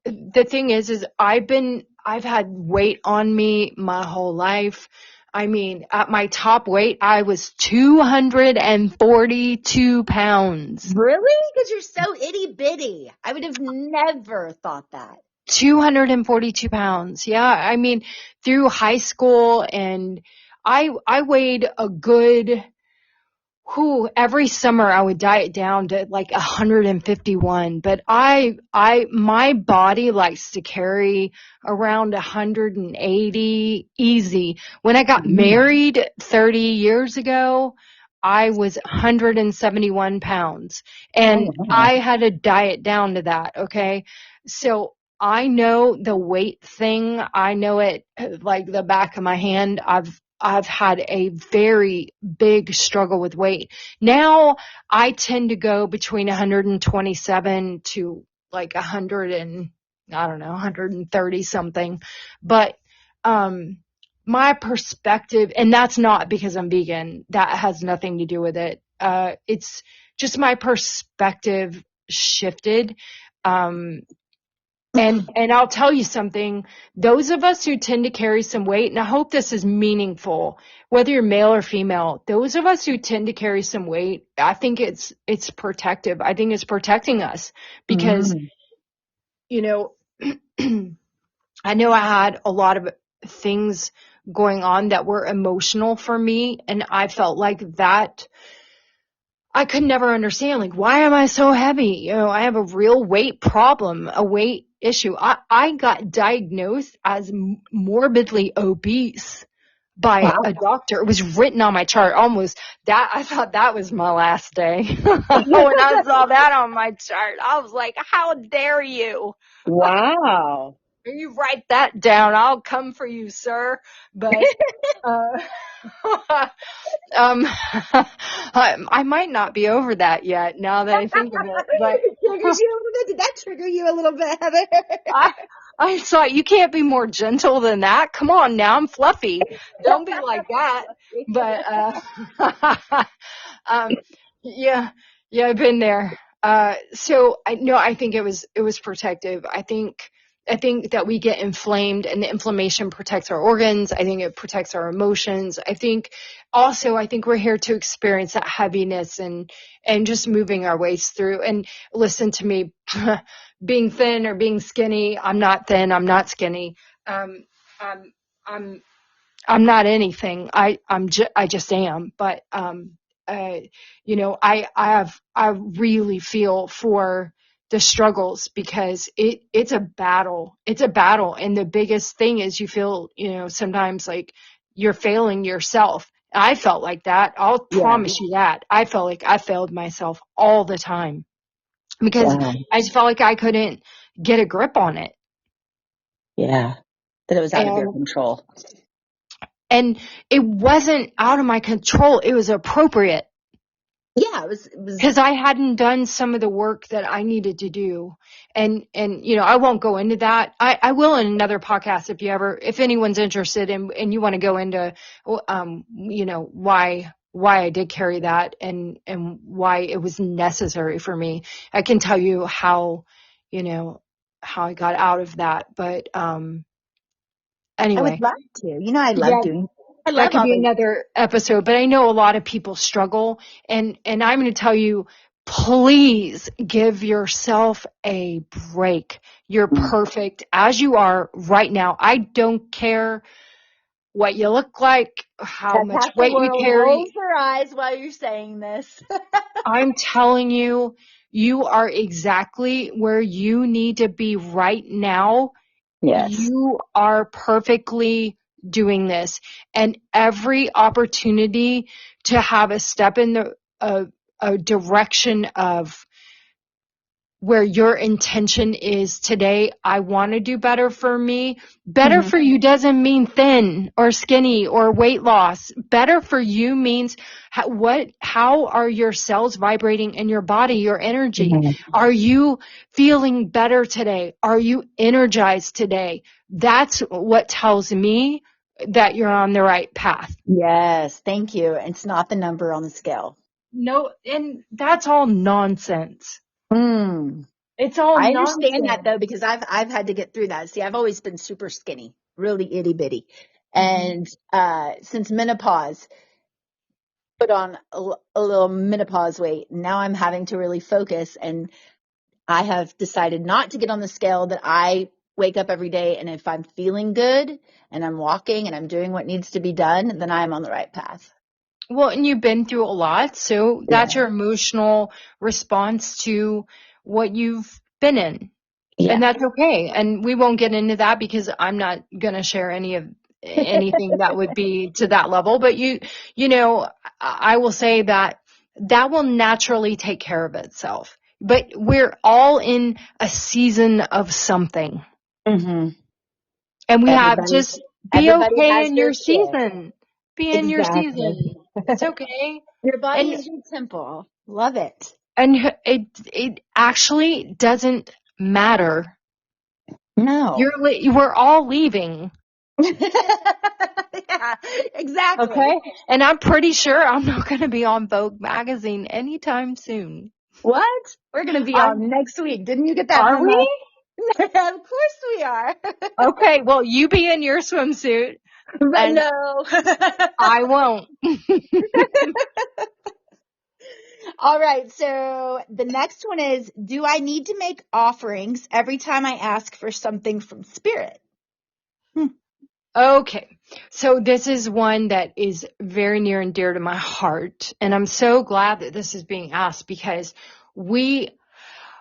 the thing is I've had weight on me my whole life. I mean, at my top weight, I was 242 pounds. Really? Because you're so itty bitty. I would have never thought that. 242 pounds. Yeah. I mean, through high school, and I weighed a good, every summer I would diet down to like 151, but my body likes to carry around 180 easy. When I got married 30 years ago, I was 171 pounds, and I had to diet down to that. Okay. So I know the weight thing. I know it like the back of my hand. I've had a very big struggle with weight. Now I tend to go between 127 to like 100 and I don't know, 130 something. But, my perspective, and that's not because I'm vegan. That has nothing to do with it. It's just my perspective shifted. And I'll tell you something, those of us who tend to carry some weight, and I hope this is meaningful, whether you're male or female, those of us who tend to carry some weight, I think it's protective. I think it's protecting us because, I know I had a lot of things going on that were emotional for me, and I felt like that I could never understand, like, why am I so heavy? I have a real weight problem, a weight issue. I got diagnosed as morbidly obese by a doctor. It was written on my chart almost. That I thought that was my last day. When I saw that on my chart, I was like, how dare you? Wow. You write that down. I'll come for you, sir. But I might not be over that yet now that I think of it. But Triggers you a little bit? Did that trigger you a little bit, Heather? I thought you can't be more gentle than that. Come on now, I'm fluffy. Don't be like that. But yeah, I've been there. So I think it was protective. I think that we get inflamed, and the inflammation protects our organs. I think it protects our emotions. I think we're here to experience that heaviness and just moving our ways through. And listen to me, being thin or being skinny, I'm not thin, I'm not skinny. I'm not anything. I just am. But I really feel for the struggles because it's a battle. It's a battle. And the biggest thing is you feel, sometimes like you're failing yourself. I felt like that. I'll promise you that. I felt like I failed myself all the time because I just felt like I couldn't get a grip on it. Yeah. That it was out of your control. And it wasn't out of my control. It was appropriate. Yeah, it was because I hadn't done some of the work that I needed to do. And I won't go into that. I will in another podcast if anyone's interested and you want to go into, why I did carry that and why it was necessary for me. I can tell you how I got out of that. But, anyway. I would love to. I love doing. That could be another episode, but I know a lot of people struggle, and I'm going to tell you, please give yourself a break. You're perfect as you are right now. I don't care what you look like, how much weight you carry. Rolls their eyes while you're saying this. I'm telling you, you are exactly where you need to be right now. Yes. You are perfectly doing this, and every opportunity to have a step in a direction of where your intention is today. I want to do better for me. Better for you doesn't mean thin or skinny or weight loss. Better for you means how are your cells vibrating in your body, your energy? Are you feeling better today? Are you energized today? That's what tells me that you're on the right path. Yes. Thank you. It's not the number on the scale. No, and that's all nonsense. Mm. It's all I nonsense. understand that though, because I've had to get through that. See, I've always been super skinny, really itty bitty. And since menopause, put on a little menopause weight. Now I'm having to really focus, and I have decided not to get on the scale, that I wake up every day, and if I'm feeling good and I'm walking and I'm doing what needs to be done, then I'm on the right path. Well, and you've been through a lot, so that's Yeah. your emotional response to what you've been in. And Yeah. that's okay. And we won't get into that because I'm not going to share anything that would be to that level. But you know, I will say that will naturally take care of itself. But we're all in a season of something. Mm-hmm. And we have Everybody, just be everybody okay has in their your shift. season. Be in your Exactly. season. It's okay. Your body And is your temple. Love it. it actually doesn't matter. No. We're all leaving. Yeah, exactly. Okay. And I'm pretty sure I'm not going to be on Vogue magazine anytime soon. What? We're going to be I'm, on next week. Didn't you get that are memo? we? Of course we are. Okay. Well, you be in your swimsuit But and no. I won't. All right. So the next one is, do I need to make offerings every time I ask for something from Spirit? Okay. So this is one that is very near and dear to my heart. And I'm so glad that this is being asked because we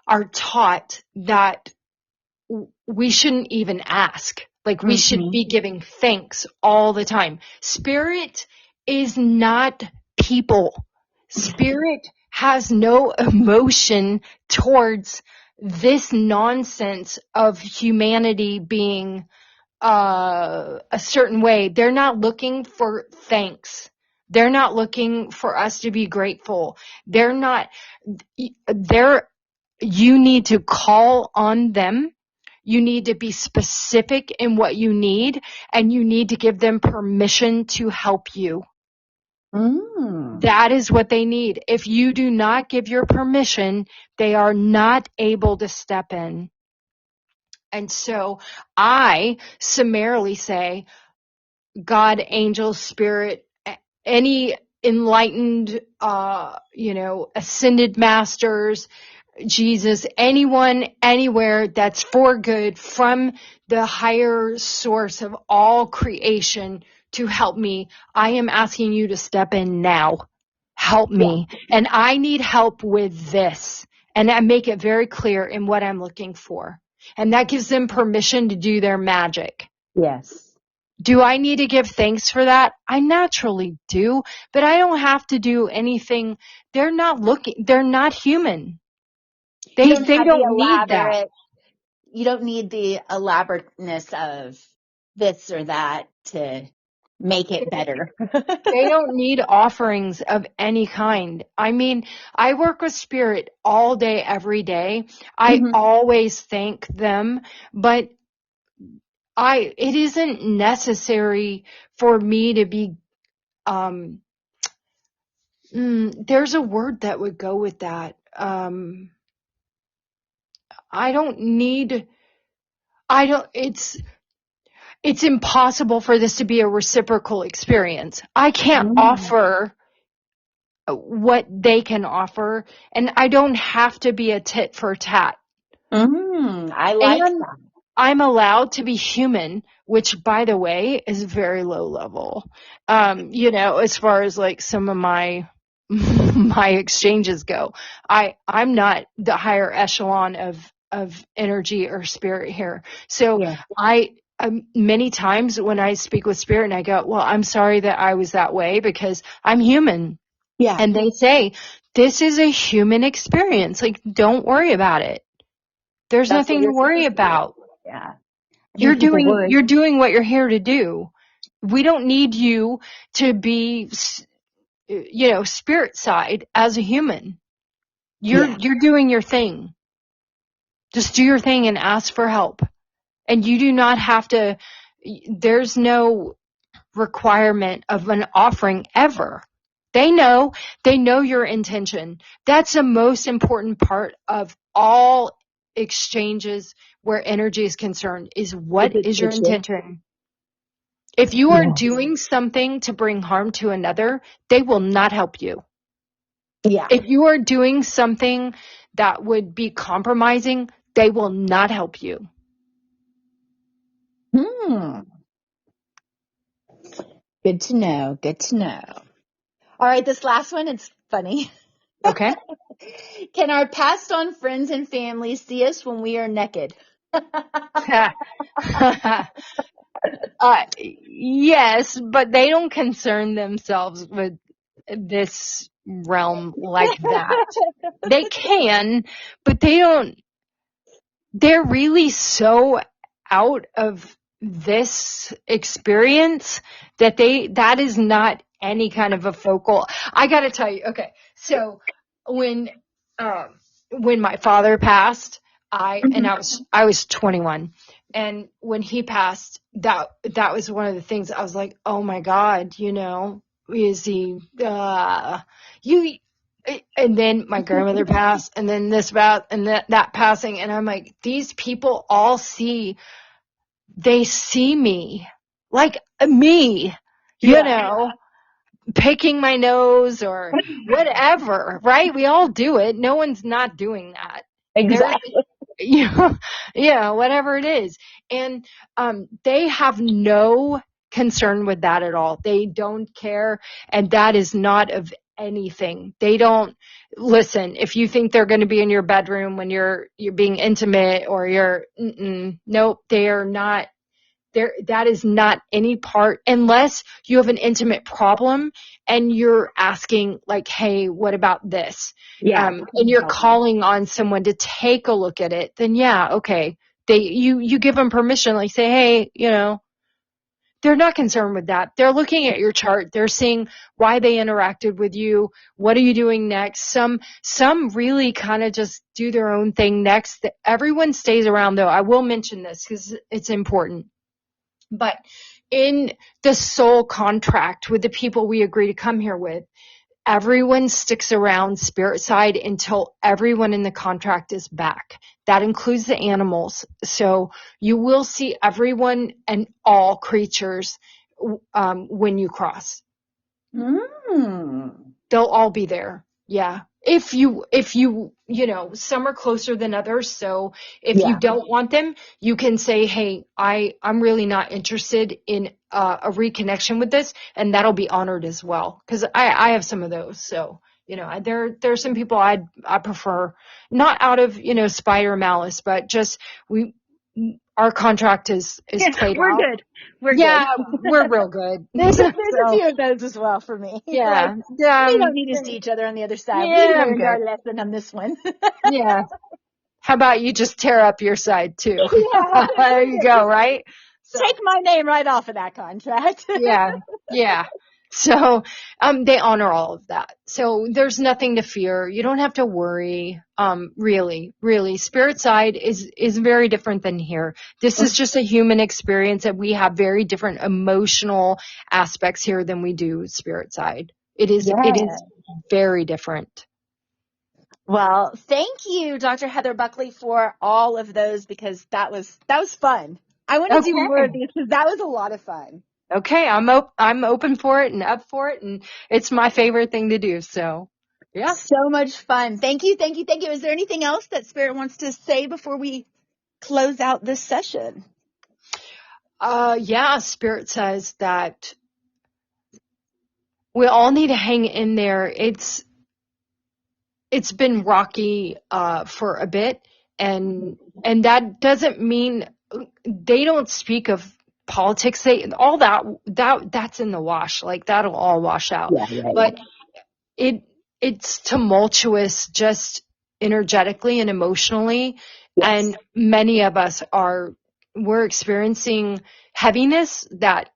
are taught that we shouldn't even ask. Like we should Mm-hmm. be giving thanks all the time. Spirit is not people. Spirit has no emotion towards this nonsense of humanity being a certain way. They're not looking for thanks. They're not looking for us to be grateful. They're not, you need to call on them. You need to be specific in what you need, and you need to give them permission to help you. Mm. That is what they need. If you do not give your permission, they are not able to step in. And so I summarily say, God, angel, spirit, any enlightened, ascended masters, Jesus, anyone, anywhere that's for good from the higher source of all creation to help me. I am asking you to step in now. Help me. And I need help with this. And I make it very clear in what I'm looking for. And that gives them permission to do their magic. Yes. Do I need to give thanks for that? I naturally do, but I don't have to do anything. They're not human. You They don't have the don't need that. you don't need the elaborateness of this or that to make it better. They don't need offerings of any kind. I mean, I work with spirit all day, every day. I Mhm. always thank them, but it isn't necessary for me to be, there's a word that would go with that. It's impossible for this to be a reciprocal experience. I can't Mm. offer what they can offer, and I don't have to be a tit for tat. I like And that. I'm allowed to be human, which, by the way, is very low level. As far as like some of my my exchanges go, I'm not the higher echelon of energy or spirit here. So Yeah. many times when I speak with spirit and I go, well, I'm sorry that I was that way because I'm human. Yeah. And they say, this is a human experience. Like, don't worry about it. There's That's what nothing to you're worry supposed to do. about. Yeah. I You're think people doing worry. you're doing what you're here to do. We don't need you to be, spirit side as a human. Yeah. You're doing your thing. Just do your thing and ask for help. And you do not have to. There's no. requirement of an offering ever. They know your intention. That's the most important part of all exchanges where energy is concerned, is what is your intention? If you are doing something to bring harm to another, they will not help you. Yeah. If you are doing something that would be compromising, they will not help you. Good to know. Good to know. All right, this last one, it's funny. Okay. Can our passed on friends and family see us when we are naked? Yes, but they don't concern themselves with this realm like that. They can, but they're really so out of this experience that that is not any kind of a focal. I got to tell you, okay. So when my father passed, I was 21, and when he passed, that was one of the things I was like, oh my God, is he, and then my grandmother passed, and then this about, and that passing. And I'm like, these people all they see me, like me, picking my nose or whatever, right? We all do it. No one's not doing that. Exactly. Whatever it is. And they have no concern with that at all. They don't care. And that is not of anything. They don't listen. If you think they're going to be in your bedroom when you're being intimate or nope, they are not there. That is not any part, unless you have an intimate problem and you're asking like, hey, what about this? And you're calling on someone to take a look at it, then okay. You give them permission, like say, hey, they're not concerned with that. They're looking at your chart. They're seeing why they interacted with you. What are you doing next? Some really kind of just do their own thing next. Everyone stays around, though. I will mention this because it's important. But in the soul contract with the people we agree to come here with, everyone sticks around spirit side until everyone in the contract is back. That includes the animals. So you will see everyone and all creatures when you cross. They'll all be there. Yeah. If you, some are closer than others. So if you don't want them, you can say, hey, I'm really not interested in a reconnection with this. And that'll be honored as well. Cause I have some of those. So, there's some people I prefer, not out of, spite or malice, but just our contract is played we're out. Good. We're good. We're real good. There's a few of those as well for me. Yeah. We don't need to see each other on the other side. Yeah, we learned our lesson on this one. Yeah. How about you just tear up your side too? There you go, right? Take my name right off of that contract. Yeah. So, they honor all of that. So there's nothing to fear. You don't have to worry. Really, spirit side is very different than here. This is just a human experience, and we have very different emotional aspects here than we do spirit side. It is very different. Well, thank you, Dr. Heather Buckley, for all of those, because that was fun. I want to do more of these because that was a lot of fun. Okay, I'm open for it and up for it, and it's my favorite thing to do. So, yeah. So much fun. Thank you. Is there anything else that Spirit wants to say before we close out this session? Spirit says that we all need to hang in there. It's been rocky for a bit, and that doesn't mean they don't speak of politics. All that's in the wash. Like that'll all wash out. But it's tumultuous just energetically and emotionally. And many of us we're experiencing heaviness, that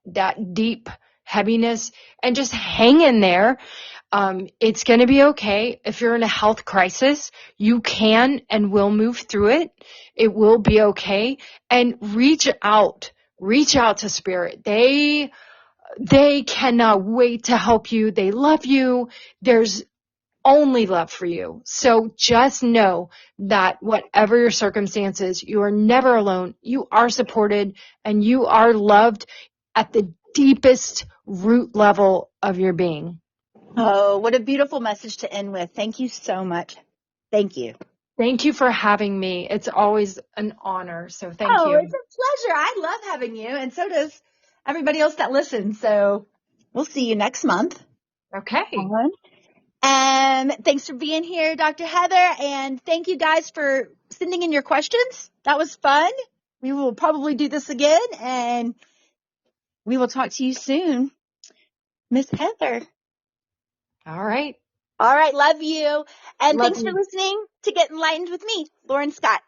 deep heaviness, and just hang in there. It's going to be okay. If you're in a health crisis, you can and will move through it. It will be okay. And reach out to spirit. They cannot wait to help you. They love you. There's only love for you. So just know that whatever your circumstances, you are never alone. You are supported and you are loved at the deepest root level of your being. Oh, what a beautiful message to end with. Thank you so much. Thank you. Thank you for having me. It's always an honor. So thank Oh, you. it's a pleasure. I love having you, and so does everybody else that listens. So we'll see you next month. Okay. And thanks for being here, Dr. Heather. And thank you guys for sending in your questions. That was fun. We will probably do this again, and we will talk to you soon, Miss Heather. All right. All right. Love you. And Love thanks for you. listening to Get Enlightened with me, Lauren Scott.